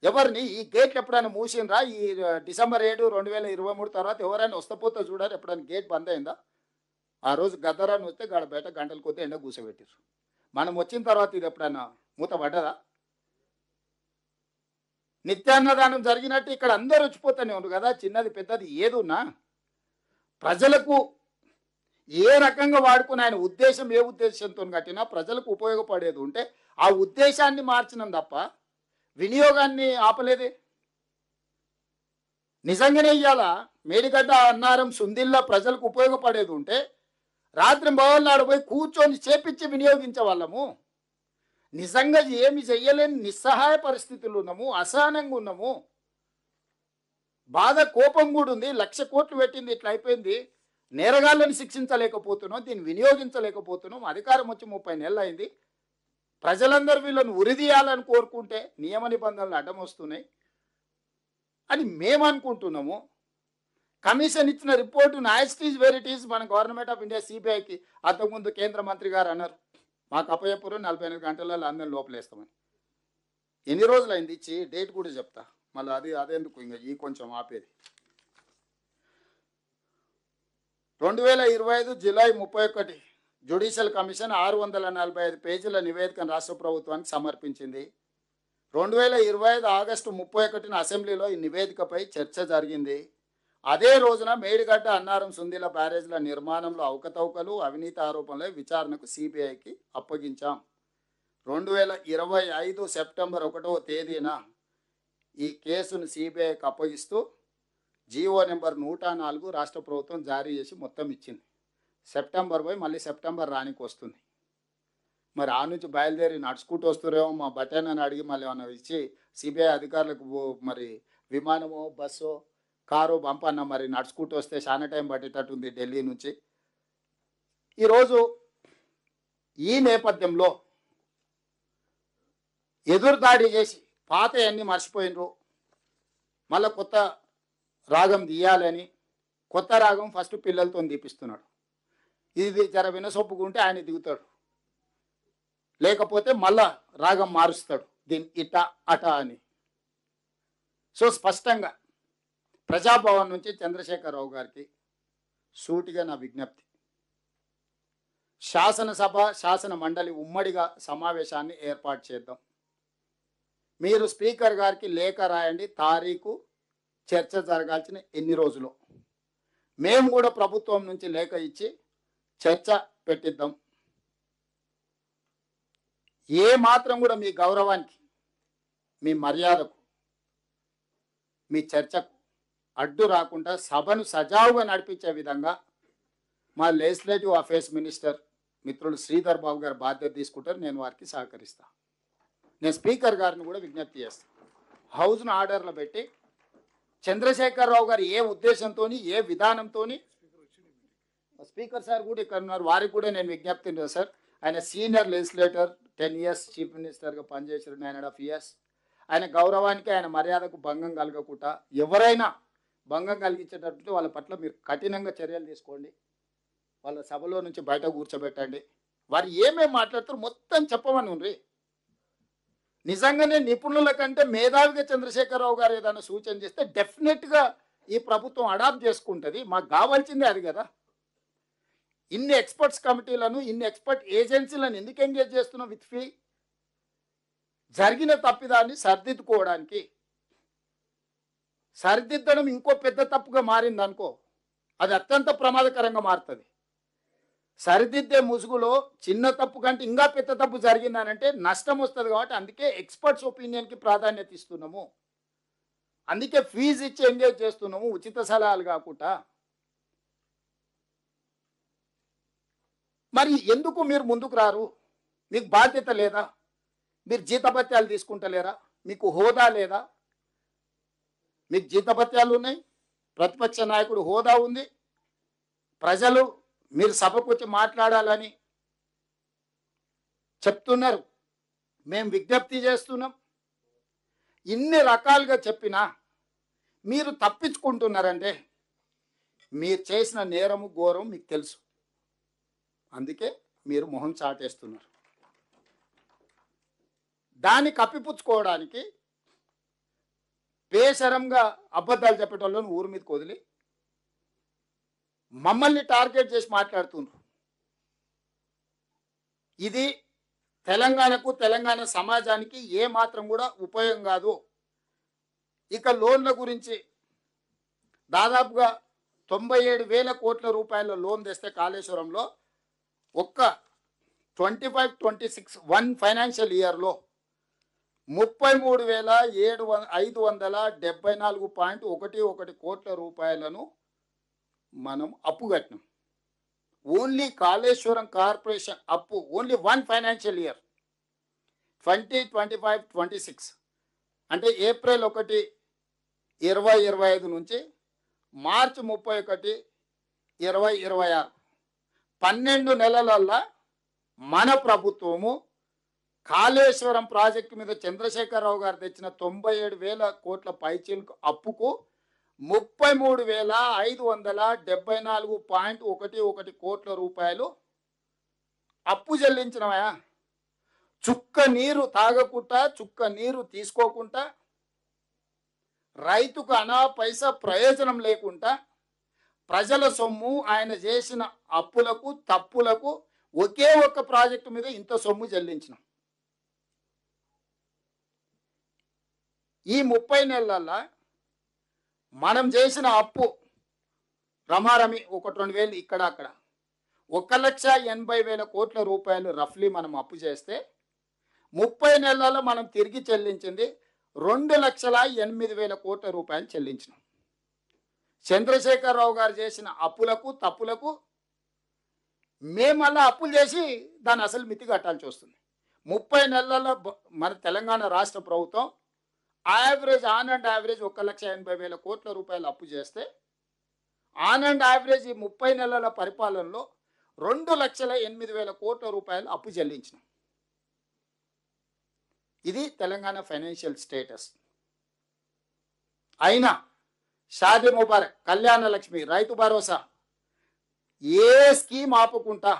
ఎవరిని ఈ గేట్లు ఎప్పుడైనా మూసినరా? ఈ డిసెంబర్ 7, 2023 తర్వాత ఎవరైనా వస్తపోతే చూడాలి. ఎప్పుడైనా గేట్ బంద్ అయిందా? ఆ రోజు గద్దరాన్ని వస్తే బయట గంటల కొద్ది ఎండ కూర్చోబెట్టారు. మనం వచ్చిన తర్వాత ఇది ఎప్పుడైనా మూతపడ్డదా? నిత్యాన్నదానం జరిగినట్టు ఇక్కడ అందరూ వచ్చిపోతూనే ఉన్నారు కదా, చిన్నది పెద్దది ఏదున్నా ప్రజలకు ఏ రకంగా వాడుకుని ఆయన ఉద్దేశం ఏ ఉద్దేశంతో కట్టినా ప్రజలకు ఉపయోగపడేది ఉంటే ఆ ఉద్దేశాన్ని మార్చినం తప్ప వినియోగాన్ని ఆపలేదే. నిజంగానే ఇయ్యాల మేడిగడ్డ అన్నారం సుందిల్లా ప్రజలకు ఉపయోగపడేది ఉంటే రాత్రి బోళ్ళాడు పోయి కూర్చొని చేపించి వినియోగించే వాళ్ళము. నిజంగా ఏమి చెయ్యలేని నిస్సహాయ పరిస్థితులు ఉన్నాము, అసహనంగా ఉన్నాము, బాధ కోపం కూడా ఉంది. 1,00,000 కోట్లు పెట్టింది, ఇట్లా అయిపోయింది. నేరగాళ్ళని శిక్షించలేకపోతున్నాం, దీన్ని వినియోగించలేకపోతున్నాం. అధికారం వచ్చి 30 నెలలు అయింది. ప్రజలందరూ వీళ్ళని ఉరిదీయాలని కోరుకుంటే నియమ నిబంధనలు అడ్డం వస్తున్నాయి అని మేము అనుకుంటున్నాము. కమిషన్ ఇచ్చిన report as where it is మన గవర్నమెంట్ ఆఫ్ ఇండియా సిబిఐకి అంతకుముందు కేంద్ర మంత్రి గారు అన్నారు, మాకు అప్పయ్యపురం 48 గంటలలో అందరిని లోపలేస్తామని. ఎన్ని రోజులు అయింది ఇచ్చి? డేట్ కూడా చెప్తా మళ్ళీ. అదెందుకు ఇంకా ఈ కొంచెం ఆపేది. 2025 జూలై 31 జ్యుడిషియల్ కమిషన్ 645 పేజీల నివేదికను రాష్ట్ర ప్రభుత్వానికి సమర్పించింది. 2025 ఆగస్టు 31 అసెంబ్లీలో ఈ నివేదికపై చర్చ జరిగింది. అదే రోజున మేడిగడ్డ అన్నారం సుందిల బ్యారేజ్ల నిర్మాణంలో అవకతవకలు అవినీతి ఆరోపణలే విచారణకు సిబిఐకి అప్పగించాం. 2025 సెప్టెంబర్ 1వ తేదీన ఈ కేసును సిబిఐకి అప్పగిస్తూ జీవో నెంబర్ 104 రాష్ట్ర ప్రభుత్వం జారీ చేసి మొత్తం ఇచ్చింది. సెప్టెంబర్ పోయి మళ్ళీ సెప్టెంబర్ రానికి వస్తుంది. మరి ఆ నుంచి బయలుదేరి నడుచుకుంటూ వస్తురేమో మా బటన్ అని అడిగి మళ్ళీ ఏమన్నా ఇచ్చి సిబిఐ అధికారులకు మరి విమానమో బస్సో కారు పంపన్న. మరి నడుచుకుంటూ వస్తే చాలా టైం పట్టేటట్టుంది ఢిల్లీ నుంచి. ఈరోజు ఈ నేపథ్యంలో ఎదురుదాడి చేసి పాత అన్నీ మర్చిపోయినరు, మళ్ళీ కొత్త రాగం తీయాలని కొత్త రాగం ఫస్ట్ పిల్లలతో తీపిస్తున్నాడు. ఇది జర వినసొప్పుకుంటే ఆయన దిగుతాడు, లేకపోతే మళ్ళా రాగం మారుస్తాడు దీన్ని ఇట అట అని. సో స్పష్టంగా ప్రజాభవన్ నుంచి చంద్రశేఖరరావు గారికి సూటిగా నా విజ్ఞప్తి, శాసనసభ శాసన మండలి ఉమ్మడిగా సమావేశాన్ని ఏర్పాటు చేద్దాం. మీరు స్పీకర్ గారికి లేఖ రాయండి, తారీఖు చర్చ జరగాల్సిన ఎన్ని రోజులు. మేము కూడా ప్రభుత్వం నుంచి లేఖ ఇచ్చి చర్చ పెట్టిద్దాం. ఏ మాత్రం కూడా మీ గౌరవానికి, మీ మర్యాదకు, మీ చర్చకు అడ్డు రాకుండా సభను సజావుగా నడిపించే విధంగా మా లెజిస్లేటివ్ అఫేర్స్ మినిస్టర్ మిత్రులు శ్రీధర్ బాబు గారు బాధ్యత తీసుకుంటారు. నేను వారికి సహకరిస్తాను. నేను స్పీకర్ గారిని కూడా విజ్ఞప్తి చేస్తాను, హౌస్ను ఆర్డర్లో పెట్టి చంద్రశేఖరరావు గారు ఏ ఉద్దేశంతో ఏ విధానంతో, స్పీకర్ సార్ కూడా ఇక్కడ ఉన్నారు, వారికి కూడా నేను విజ్ఞప్తి సార్. ఆయన సీనియర్ లెజిస్లేటర్, 10 years చీఫ్ మినిస్టర్గా పనిచేశారు, 9.5 years. ఆయన గౌరవానికి ఆయన మర్యాదకు భంగం కలగకుండా ఎవరైనా భంగం కలిగించేటట్టు వాళ్ళ పట్ల మీరు కఠినంగా చర్యలు తీసుకోండి. వాళ్ళ సభలో నుంచి బయట కూర్చోబెట్టండి. వారు ఏమేమి మాట్లాడతారు మొత్తం చెప్పమని ఉండ్రి. నిజంగానే నిపుణుల కంటే మేధావిగా చంద్రశేఖరరావు గారు ఏదైనా సూచన చేస్తే డెఫినెట్గా ఈ ప్రభుత్వం అడాప్ట్ చేసుకుంటుంది. మాకు కావాల్సిందే అది కదా. ఇన్ని ఎక్స్పర్ట్స్ కమిటీలను, ఇన్ని ఎక్స్పర్ట్ ఏజెన్సీలను ఎందుకు ఎంగేజ్ చేస్తున్నాం విత్ ఫీ? జరిగిన తప్పిదాన్ని సరిదిద్దుకోవడానికి. సరిదిద్దడం ఇంకో పెద్ద తప్పుగా మారింది అనుకో, అది అత్యంత ప్రమాదకరంగా మారుతుంది. సరిదిద్దే ముసుగులో చిన్న తప్పు కంటే ఇంకా పెద్ద తప్పు జరిగిందనంటే నష్టం వస్తుంది. కాబట్టి అందుకే ఎక్స్పర్ట్స్ ఒపీనియన్కి ప్రాధాన్యత ఇస్తున్నాము, అందుకే ఫీజు ఇచ్చి ఎంగేజ్ చేస్తున్నాము, ఉచిత సలహాలు కాకుండా. మరి ఎందుకు మీరు ముందుకు రారు? మీకు బాధ్యత లేదా? మీరు జీతభత్యాలు తీసుకుంటలేరా? మీకు హోదా లేదా? మీకు జీతభత్యాలు ఉన్నాయి, ప్రతిపక్ష నాయకుడు హోదా ఉంది, ప్రజలు మీరు సభకు వచ్చి మాట్లాడాలని చెప్తున్నారు, మేము విజ్ఞప్తి చేస్తున్నాం. ఇన్ని రకాలుగా చెప్పినా మీరు తప్పించుకుంటున్నారంటే మీరు చేసిన నేరము ఘోరం మీకు తెలుసు, అందుకే మీరు మొహం చాటేస్తున్నారు. దాన్ని కప్పిపుచ్చుకోవడానికి బేషరంగా అబద్ధాలు చెప్పేటోళ్ళని ఊరి మీదకి వదిలి మమ్మల్ని టార్గెట్ చేసి మాట్లాడుతున్నారు. ఇది తెలంగాణకు, తెలంగాణ సమాజానికి ఏ మాత్రం కూడా ఉపయోగం కాదు. ఇక లోన్ల గురించి దాదాపుగా 97,000 కోట్ల లోన్ తెస్తే కాళేశ్వరంలో ఒక్క 25-26 ఫైనాన్షియల్ ఇయర్లో 33,574.11 కోట్ల రూపాయలను మనం అప్పు కట్టినాం. ఓన్లీ కాళేశ్వరం కార్పొరేషన్ అప్పు ఓన్లీ 1 ఫైనాన్షియల్ ఇయర్ 2025-26 అంటే ఏప్రిల్ 1, 2025 నుంచి మార్చి 31, 2026 12 నెలలల్లా మన ప్రభుత్వము కాళేశ్వరం ప్రాజెక్టు మీద చంద్రశేఖరరావు గారు తెచ్చిన 97,000 కోట్ల పైచీలకు అప్పుకు 33,574.11 కోట్ల రూపాయలు అప్పు చెల్లించినవా. చుక్క నీరు తాగకుండా, చుక్క నీరు తీసుకోకుండా, రైతుకు అనా పైసా ప్రయోజనం లేకుండా ప్రజల సొమ్ము ఆయన చేసిన అప్పులకు తప్పులకు ఒకే ఒక్క ప్రాజెక్టు మీద ఇంత సొమ్ము చెల్లించినాం. ఈ 30 నెలల్లో మనం చేసిన అప్పు రమారమి 1-2 ఇక్కడ అక్కడ 1,80,000 కోట్ల రూపాయలు రఫ్లీ మనం అప్పు చేస్తే 30 నెలల్లో మనం తిరిగి చెల్లించింది 2,08,000 కోట్ల రూపాయలు చెల్లించినాం. చంద్రశేఖరరావు గారు చేసిన అప్పులకు తప్పులకు మేము మళ్ళీ అప్పులు చేసి దాని అసలు మితి కట్టాల్సి వస్తుంది. 30 నెలల్లో మన తెలంగాణ రాష్ట్ర ప్రభుత్వం యావరేజ్ ఆన్ అండ్ యావరేజ్ 1,80,000 కోట్ల రూపాయలు అప్పు చేస్తే ఆన్ అండ్ యావరేజ్ ఈ 30 నెలల పరిపాలనలో 2,08,000 కోట్ల రూపాయలు అప్పు చెల్లించినాం. ఇది తెలంగాణ ఫైనాన్షియల్ స్టేటస్. అయినా షాదీ ముబారక్, కళ్యాణ లక్ష్మి, రైతు భరోసా ఏ స్కీమ్ ఆపుకుంటా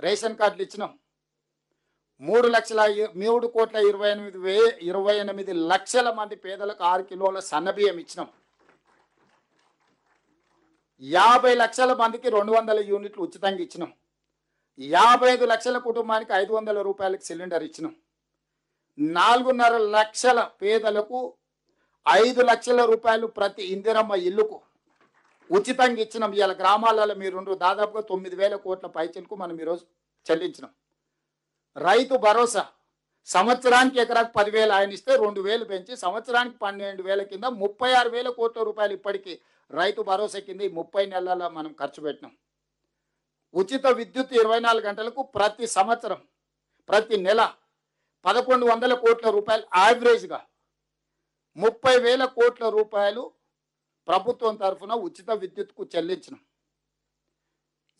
రేషన్ కార్డులు ఇచ్చినాం. 3,28,28,000 మంది పేదలకు 6 కిలోల సన్నబియ్యం ఇచ్చినాం. 50 లక్షల మందికి 200 యూనిట్లు ఉచితంగా ఇచ్చినాం. 55 లక్షల కుటుంబానికి 500 రూపాయలకి సిలిండర్ ఇచ్చినాం. 4.5 లక్షల పేదలకు 5 లక్షల రూపాయలు ప్రతి ఇందిరమ్మ ఇల్లుకు ఉచితంగా ఇచ్చినాం. ఇవాళ గ్రామాలలో మీరు దాదాపుగా 9,000 కోట్ల పైచలకు మనం ఈరోజు చెల్లించినాం. రైతు భరోసా సంవత్సరానికి ఎకరాకు 10,000 ఆయన ఇస్తే 2,000 పెంచి సంవత్సరానికి 12,000 కింద 36,000 కోట్ల రూపాయలు ఇప్పటికీ రైతు భరోసా కింద ఈ 30 నెలల మనం ఖర్చు పెట్టినాం. ఉచిత విద్యుత్ 24 గంటలకు ప్రతి సంవత్సరం ప్రతి నెల 1,100 కోట్ల రూపాయలు యావరేజ్గా 30,000 కోట్ల రూపాయలు ప్రభుత్వం తరఫున ఉచిత విద్యుత్కు చెల్లించినాం.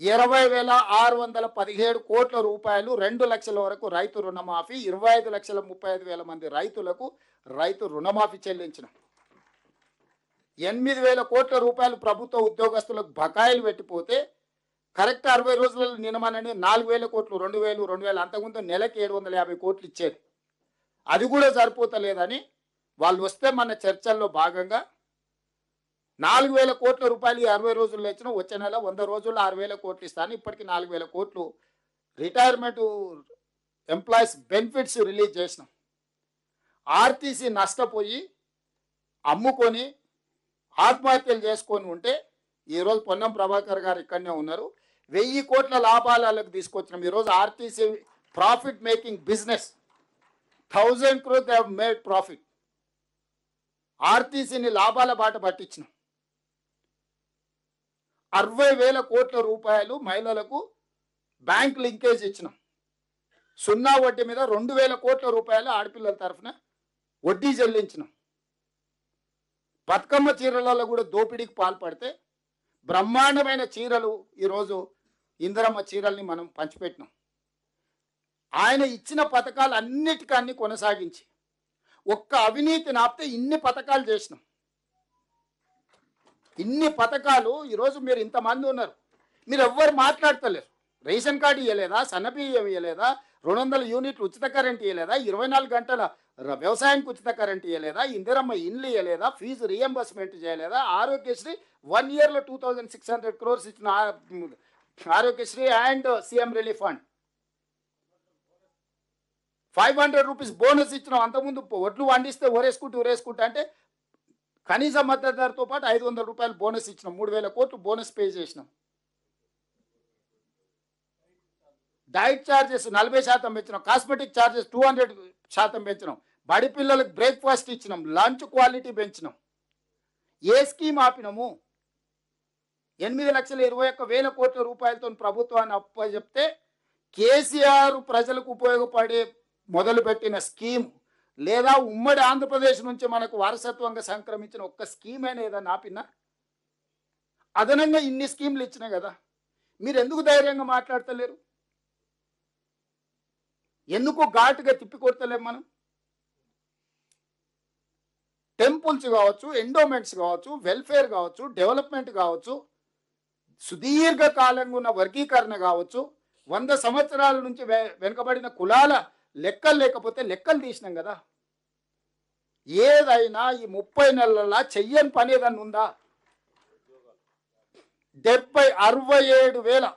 20,617 కోట్ల రూపాయలు 2 లక్షల వరకు రైతు రుణమాఫీ, 25,35,000 మంది రైతులకు రైతు రుణమాఫీ చెల్లించినాం. 8,000 కోట్ల రూపాయలు ప్రభుత్వ ఉద్యోగస్తులకు బకాయిలు పెట్టిపోతే కరెక్ట్ 60 రోజులలో నియమనని 4,000 కోట్లు, 2,000 అంతకుముందు నెలకి 750 కోట్లు ఇచ్చేది. అది కూడా సరిపోతలేదని వాళ్ళు వస్తే మన చర్చల్లో భాగంగా 4,000 కోట్ల రూపాయలు 60 రోజుల్లో ఇచ్చిన వచ్చే నెల 100 రోజుల్లో 6,000 కోట్లు ఇస్తాను. ఇప్పటికి 4,000 కోట్లు రిటైర్మెంట్ ఎంప్లాయీస్ బెనిఫిట్స్ రిలీజ్ చేసినాం. ఆర్టీసీ నష్టపోయి అమ్ముకొని ఆత్మహత్యలు చేసుకొని ఉంటే ఈరోజు పొన్నం ప్రభాకర్ గారు ఇక్కడనే ఉన్నారు. 1,000 కోట్ల లాభాలకు తీసుకొచ్చినాం. ఈరోజు RTC profit making business 1,000 crore they have made profit. ఆర్టీసీని లాభాల బాట పట్టించినాం. 60,000 కోట్ల రూపాయలు మహిళలకు బ్యాంక్ లింకేజ్ ఇచ్చినాం. 0 వడ్డీ మీద 2,000 కోట్ల రూపాయలు ఆడపిల్లల తరఫున వడ్డీ చెల్లించినాం. బతుకమ్మ చీరలలో కూడా దోపిడీకి పాల్పడితే బ్రహ్మాండమైన చీరలు ఈరోజు ఇందిరమ్మ చీరల్ని మనం పంచిపెట్టినాం. ఆయన ఇచ్చిన పథకాలు అన్నిటికన్నీ కొనసాగించి ఒక్క అవినీతి నాపితే ఇన్ని పథకాలు చేసినాం. ఇన్ని పథకాలు ఈరోజు మీరు ఇంతమంది ఉన్నారు, మీరు ఎవ్వరు మాట్లాడతలేరు. రేషన్ కార్డు ఇవ్వలేదా, సన్నబియ్యం ఇవ్వలేదా, 200 యూనిట్లు ఉచిత కరెంట్ ఇవ్వలేదా, 24 గంటల వ్యవసాయానికి ఉచిత కరెంట్ ఇవ్వలేదా, ఇందిరమ్మ ఇండ్లు ఇవ్వలేదా, ఫీజు రియంబర్స్మెంట్ చేయలేదా, ఆరోగ్యశ్రీ 1 yearలో 2,600 crores ఇచ్చిన Aarogyasri and CM relief fund rupees bonus ఇచ్చినాం. అంతకుముందు ఒడ్లు వండిస్తే ఊరేసుకుంటూ అంటే కనీస మద్దతు ధరతో పాటు 500 రూపాయలు బోనస్ ఇచ్చినాం. 3,000 కోట్లు బోనస్ పే చేసినాం. డైట్ ఛార్జెస్ 40% పెంచినాం. కాస్మెటిక్ ఛార్జెస్ 200% పెంచినాం. బడి పిల్లలకు బ్రేక్ఫాస్ట్ ఇచ్చినాం. లంచ్ క్వాలిటీ పెంచినాం. ఏ స్కీమ్ ఆపినాము? 8,21,000 కోట్ల రూపాయలతో ప్రభుత్వాన్ని అప్పచెప్తే కేసీఆర్ ప్రజలకు ఉపయోగపడే మొదలుపెట్టిన స్కీమ్ లేదా ఉమ్మడి ఆంధ్రప్రదేశ్ నుంచి మనకు వారసత్వంగా సంక్రమించిన ఒక్క స్కీమ్ అయినా ఏదన్నా ఆపినా? అదనంగా ఇన్ని స్కీమ్లు ఇచ్చినా కదా. మీరు ఎందుకు ధైర్యంగా మాట్లాడతలేరు? ఎందుకు ఘాటుగా తిప్పికొడతలేం మనం? టెంపుల్స్ కావచ్చు, ఎండోమెంట్స్ కావచ్చు, వెల్ఫేర్ కావచ్చు, డెవలప్మెంట్ కావచ్చు, సుదీర్ఘకాలంగా ఉన్న వర్గీకరణ కావచ్చు, 100 సంవత్సరాల నుంచి వెనుకబడిన కులాల లెక్కలు లేకపోతే లెక్కలు తీసినాం కదా. ఏదైనా ఈ 30 నెలల చెయ్యని పని ఏదన్నా ఉందా? 67,000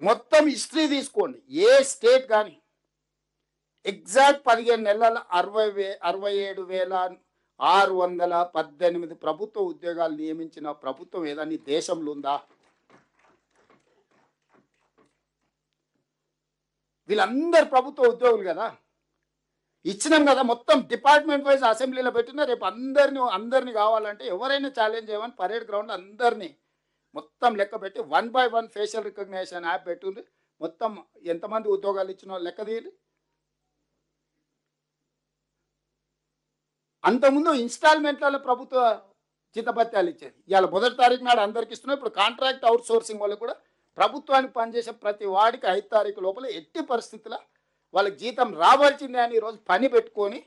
మొత్తం హిస్టరీ తీసుకోండి. ఏ స్టేట్ కానీ ఎగ్జాక్ట్ 15 నెలల 67,618 ప్రభుత్వ ఉద్యోగాలు నియమించిన ప్రభుత్వం ఏదైనా దేశంలో ఉందా? వీళ్ళందరూ ప్రభుత్వ ఉద్యోగులు కదా. ఇచ్చినాం కదా. మొత్తం డిపార్ట్మెంట్ వైజ్ అసెంబ్లీలో పెట్టినా రేపు అందరినీ కావాలంటే ఎవరైనా ఛాలెంజ్ చేయమని పరేడ్ గ్రౌండ్ అందరినీ మొత్తం లెక్క పెట్టి 1 by 1 ఫేషియల్ రికగ్నేషన్ యాప్ పెట్టుంది. మొత్తం ఎంతమంది ఉద్యోగాలు ఇచ్చినో లెక్క తీయాలి. అంతకుముందు ఇన్స్టాల్మెంట్లలో ప్రభుత్వ జీతభత్యాలు ఇచ్చేది. ఇవాళ 1వ తారీఖు నాడు అందరికి ఇస్తున్నాం. ఇప్పుడు కాంట్రాక్ట్ అవుట్ సోర్సింగ్ వాళ్ళు కూడా ప్రభుత్వానికి పనిచేసే ప్రతి వాడికి 5 తారీఖు లోపల ఎట్టి పరిస్థితుల్లో వాళ్ళకి జీతం రావాల్సిందే అని ఈరోజు పని పెట్టుకొని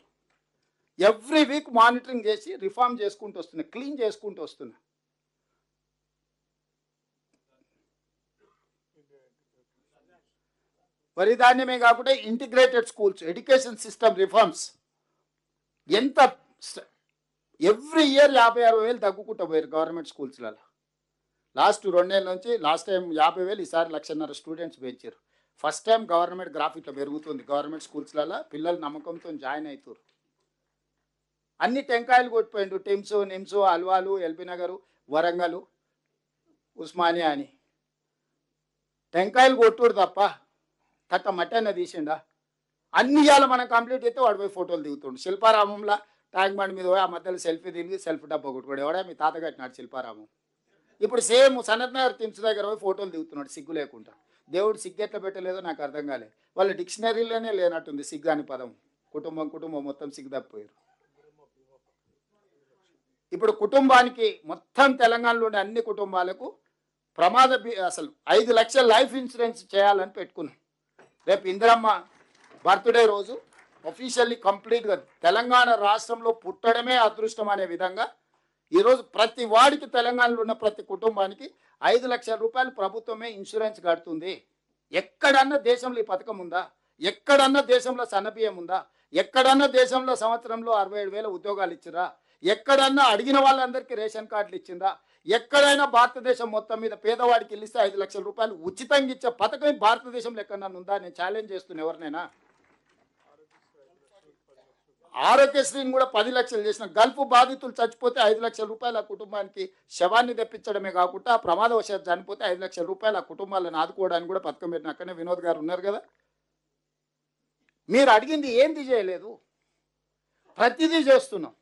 ఎవ్రీ వీక్ మానిటరింగ్ చేసి రిఫార్మ్ చేసుకుంటూ వస్తున్నాయి, క్లీన్ చేసుకుంటూ వస్తున్నాయి. వరిధాన్యమే కాకుండా integrated schools, education system reforms ఎంత ఎవ్రీ ఇయర్ 56,000 తగ్గుకుంటూ పోయారు గవర్నమెంట్ స్కూల్స్లలో. లాస్ట్ 2 నెలల నుంచి లాస్ట్ టైం 50,000, ఈసారి 1,50,000 స్టూడెంట్స్ పెంచారు. ఫస్ట్ టైం గవర్నమెంట్ గ్రాఫిక్లో పెరుగుతుంది గవర్నమెంట్ స్కూల్స్లలో. పిల్లలు నమ్మకంతో జాయిన్ అవుతారు. అన్ని టెంకాయలు కొట్టిపోయిండు. టిమ్స్, నిమ్స్, అల్వాలు, ఎల్బీ నగరు, వరంగల్, ఉస్మానియా అని టెంకాయలు కొట్టుడు తప్ప తట్ట మట్టి అన్న తీసిండా? అన్ని ఇవాళ మనం కంప్లీట్ అయితే వాడు పోయి ఫోటోలు దిగుతుండు. శిల్పారామంలో ట్యాంక్ బండ్ మీద పోయి ఆ మధ్యలో సెల్ఫీ దిగి సెల్ఫీ డబ్బా కొట్టుకోడు. ఎవడా మీ తాత కట్టినాడు శిల్పారామం. ఇప్పుడు సేమ్ సనత్ నగర్ టిమ్స్ దగ్గర పోయి ఫోటోలు దిగుతున్నాడు సిగ్గు లేకుండా. దేవుడు సిగ్గు ఎట్లా పెట్టలేదో నాకు అర్థం కాలేదు. వాళ్ళ డిక్షనరీలోనే లేనట్టుంది సిగ్గు అని పదం. కుటుంబం మొత్తం సిగ్గు తప్పిపోయారు. ఇప్పుడు కుటుంబానికి మొత్తం తెలంగాణలోని అన్ని కుటుంబాలకు అసలు 5 లక్షల లైఫ్ ఇన్సూరెన్స్ చేయాలని పెట్టుకున్నాం. రేపు ఇందిరమ్మ బర్త్డే రోజు అఫీషియల్లీ కంప్లీట్గా తెలంగాణ రాష్ట్రంలో పుట్టడమే అదృష్టం అనే విధంగా ఈరోజు ప్రతి వాడికి తెలంగాణలో ఉన్న ప్రతి కుటుంబానికి 5 లక్షల రూపాయలు ప్రభుత్వమే ఇన్సూరెన్స్ కడుతుంది. ఎక్కడన్నా దేశంలో ఈ పథకం ఉందా? ఎక్కడన్నా దేశంలో సన్నబియ్యం ఉందా? ఎక్కడన్నా దేశంలో సంవత్సరంలో 67,000 ఉద్యోగాలు ఇచ్చిరా? ఎక్కడన్నా అడిగిన వాళ్ళందరికీ రేషన్ కార్డులు ఇచ్చిందా? ఎక్కడైనా భారతదేశం మొత్తం మీద పేదవాడికి ఇస్తే 5 లక్షల రూపాయలు ఉచితంగా ఇచ్చే పథకం భారతదేశంలో ఎక్కడన్నా ఉందా? నేను ఛాలెంజ్ చేస్తున్నా ఎవరినైనా. ఆరోగ్యశ్రీని కూడా 10 లక్షలు చేసిన. గల్ఫ్ బాధితులు చచ్చిపోతే 5 లక్షల రూపాయలు ఆ కుటుంబానికి శవాన్ని తెప్పించడమే కాకుండా ప్రమాదవశాత్తు చనిపోతే 5 లక్షల రూపాయలు ఆ కుటుంబాలను ఆదుకోవడానికి కూడా పథకం పెట్టిన. అక్కడనే వినోద్ గారు ఉన్నారు కదా. మీరు అడిగింది ఏంది చేయలేదు, ప్రతిదీ చేస్తున్నాం.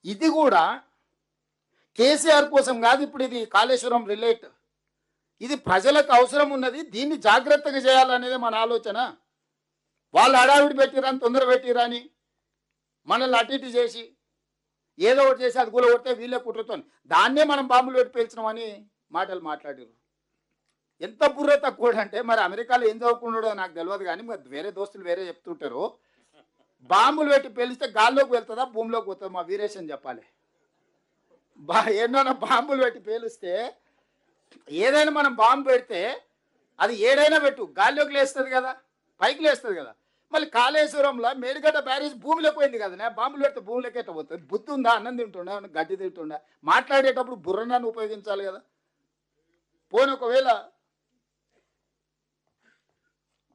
ఇది కూడా కేసీఆర్ కోసం కాదు. ఇప్పుడు ఇది కాళేశ్వరం రిలేట్, ఇది ప్రజలకు అవసరం ఉన్నది. దీన్ని జాగ్రత్తగా చేయాలనేది మన ఆలోచన. వాళ్ళు హడావిడి పెట్టిరని, తొందర పెట్టిరని మనల్ని అటు ఇటు చేసి ఏదో ఒకటి చేసి అది కూల కొడితే వీళ్ళే కుట్రతోని దాన్నే మనం బాంబులు పెట్టి పేల్చినామని మాటలు మాట్లాడారు. ఎంత బుర్ర తక్కువ అంటే మరి అమెరికాలో ఏం చదువుకున్నాడో నాకు తెలియదు కానీ మరి వేరే దోస్తులు వేరే చెప్తుంటారు. బాంబులు పెట్టి పేలిస్తే గాల్లోకి వెళ్తుందా భూమిలోకి పోతుందా? మా వీరేషన్ చెప్పాలి. ఎన్నో బాంబులు పెట్టి పేలిస్తే ఏదైనా మనం బాంబు పెడితే అది ఏడైనా పెట్టు గాల్లోకి లేస్తుంది కదా, పైకి లేస్తుంది కదా. మళ్ళీ కాళేశ్వరంలో మేడిగడ్డ బ్యారేజ్ భూమిలోకి పోయింది కదా, బాంబులు పెడితే భూమిలోకి ఎట్లా పోతుంది? బుద్ధి ఉందా? అన్నం తింటుండా, గడ్డి తింటుండా? మాట్లాడేటప్పుడు బుర్రనాన్ని ఉపయోగించాలి కదా. పోనీ ఒకవేళ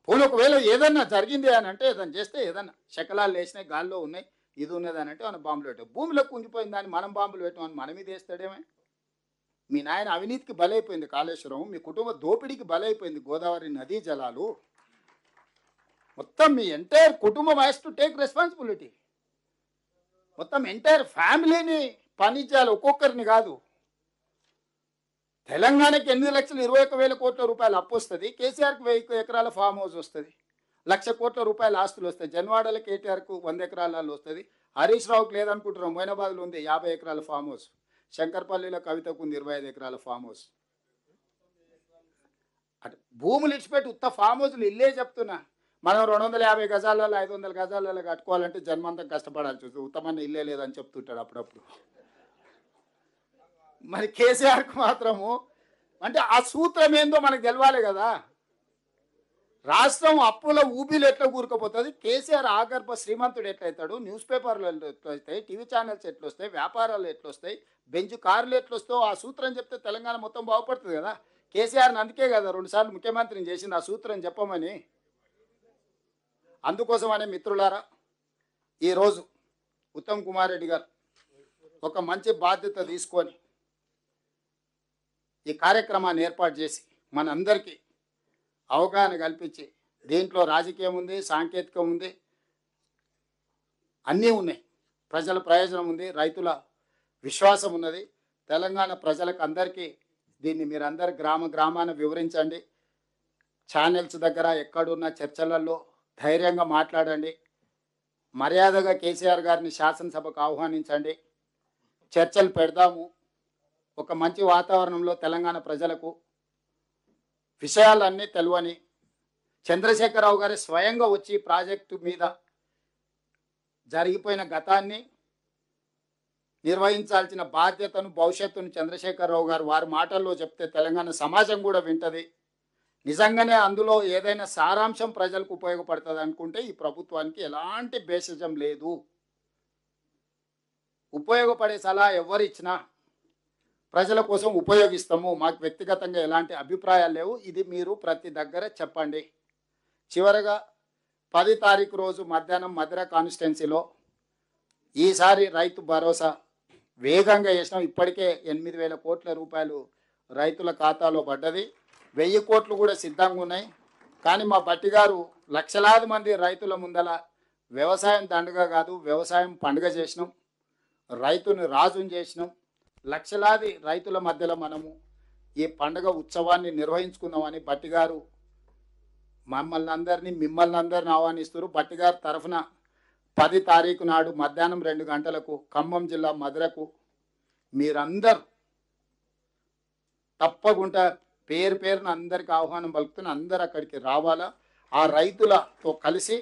పోనీ ఒకవేళ ఏదన్నా జరిగింది అని అంటే ఏదన్నా చేస్తే ఏదన్నా శకలాలు లేచినాయి గాల్లో ఉన్నాయి ఇది ఉన్నది అని అంటే మనం బాంబులు పెట్టాం. భూమిలో కుంగిపోయింది దాన్ని మనం బాంబులు పెట్టామని మన మీద వేస్తాడేమే. మీ నాయన అవినీతికి బలైపోయింది కాళేశ్వరం, మీ కుటుంబ దోపిడీకి బలైపోయింది గోదావరి నదీ జలాలు. మొత్తం మీ ఎంటైర్ కుటుంబం హ్యాస్ టు టేక్ రెస్పాన్సిబిలిటీ. మొత్తం ఎంటైర్ ఫ్యామిలీని పని చేయాలి, ఒక్కొక్కరిని కాదు. తెలంగాణకి 8,21,000 కోట్ల రూపాయలు అప్పు వస్తుంది, కేసీఆర్కి 1000 ఎకరాల ఫామ్ హౌస్ వస్తుంది, 1,00,000 కోట్ల రూపాయల ఆస్తులు వస్తాయి. జన్వాడలో కేటీఆర్కు 100 ఎకరాలలో వస్తుంది, హరీష్ రావుకి లేదనుకుంటున్నాం, మొయినాబాద్లో ఉంది 50 ఎకరాల ఫామ్ హౌస్, శంకర్పల్లిలో కవితకు ఉంది 25 ఎకరాల ఫామ్ హౌస్. అటు భూములు ఇచ్చిపెట్టి ఉత్త ఫామ్ హౌస్లు ఇల్లే చెప్తున్నా. మనం 250 గజాలలో 500 గజాలలో కట్టుకోవాలంటే జన్మంతం కష్టపడాల్సి వస్తుంది, ఉత్తమన్న ఇల్లే లేదని చెప్తుంటాడు అప్పుడప్పుడు. మరి కేసీఆర్కి మాత్రము అంటే ఆ సూత్రం ఏందో మనకు తెలవాలి కదా. రాష్ట్రం అప్పుల ఊబిలు ఎట్లా కూరుకుపోతుంది, కేసీఆర్ ఆగర్భ శ్రీమంతుడు ఎట్లయితాడు, న్యూస్ పేపర్లు ఎట్లా వస్తాయి, టీవీ ఛానల్స్ ఎట్లా వస్తాయి, వ్యాపారాలు ఎట్లా వస్తాయి, బెంచ్ కార్లు ఎట్లా వస్తాయో ఆ సూత్రం చెప్తే తెలంగాణ మొత్తం బాగుపడుతుంది కదా. కేసీఆర్ని అందుకే కదా 2 సార్లు ముఖ్యమంత్రిని చేసింది ఆ సూత్రం చెప్పమని. అందుకోసమనే మిత్రులారా, ఈరోజు ఉత్తమ్ కుమార్ రెడ్డి గారు ఒక మంచి బాధ్యత తీసుకొని ఈ కార్యక్రమాన్ని ఏర్పాటు చేసి మనందరికీ అవగాహన కల్పించి, దీంట్లో రాజకీయం ఉంది, సాంకేతికం ఉంది, అన్నీ ఉన్నాయి, ప్రజల ప్రయోజనం ఉంది, రైతుల విశ్వాసం ఉన్నది. తెలంగాణ ప్రజలకు అందరికీ దీన్ని మీరందరు గ్రామాన వివరించండి. ఛానల్స్ దగ్గర ఎక్కడున్న చర్చలలో ధైర్యంగా మాట్లాడండి. మర్యాదగా కేసీఆర్ గారిని శాసనసభకు ఆహ్వానించండి, చర్చలు పెడదాము. ఒక మంచి వాతావరణంలో తెలంగాణ ప్రజలకు విషయాలన్నీ తెలియని చంద్రశేఖరరావు గారి స్వయంగా వచ్చి ప్రాజెక్టు మీద జరిగిపోయిన గతాన్ని నిర్వహించాల్సిన బాధ్యతను భవిష్యత్తును చంద్రశేఖరరావు గారు వారి మాటల్లో చెప్తే తెలంగాణ సమాజం కూడా వింటది. నిజంగానే అందులో ఏదైనా సారాంశం ప్రజలకు ఉపయోగపడుతుంది అనుకుంటే ఈ ప్రభుత్వానికి ఎలాంటి భేషజం లేదు. ఉపయోగపడే సలహా ఎవరిచ్చినా ప్రజల కోసం ఉపయోగిస్తాము, మాకు వ్యక్తిగతంగా ఎలాంటి అభిప్రాయాలు లేవు, ఇది మీరు ప్రతి దగ్గర చెప్పండి. చివరగా 10 తారీఖు రోజు మధ్యాహ్నం మధుర కాన్స్టిట్యున్సీలో ఈసారి రైతు భరోసా వేగంగా చేసినాం. ఇప్పటికే 8,000 కోట్ల రూపాయలు రైతుల ఖాతాలో పడ్డది, 1000 కోట్లు కూడా సిద్ధంగా ఉన్నాయి. కానీ మా బట్టి గారు లక్షలాది మంది రైతుల ముందల వ్యవసాయం దండగా కాదు, వ్యవసాయం పండుగ చేసినాం, రైతుని రాజుని చేసినాం. లక్షలాది రైతుల మధ్యలో మనము ఈ పండుగ ఉత్సవాన్ని నిర్వహించుకుందామని బట్టి గారు మిమ్మల్ని అందరినీ ఆహ్వానిస్తారు. బట్టి గారి తరఫున 10 తారీఖు నాడు మధ్యాహ్నం 2 గంటలకు ఖమ్మం జిల్లా మధురకు మీరందరూ తప్పకుండా పేరున అందరికి ఆహ్వానం పలుకుతున్న అందరు అక్కడికి రావాలా. ఆ రైతులతో కలిసి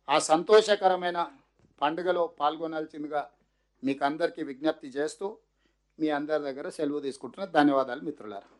ఆ సంతోషకరమైన పండుగలో పాల్గొనాల్సిందిగా మీకు అందరికీ విజ్ఞప్తి చేస్తూ మీ అందరి దగ్గర సెలవు తీసుకుంటున్నా. ధన్యవాదాలు మిత్రులారా.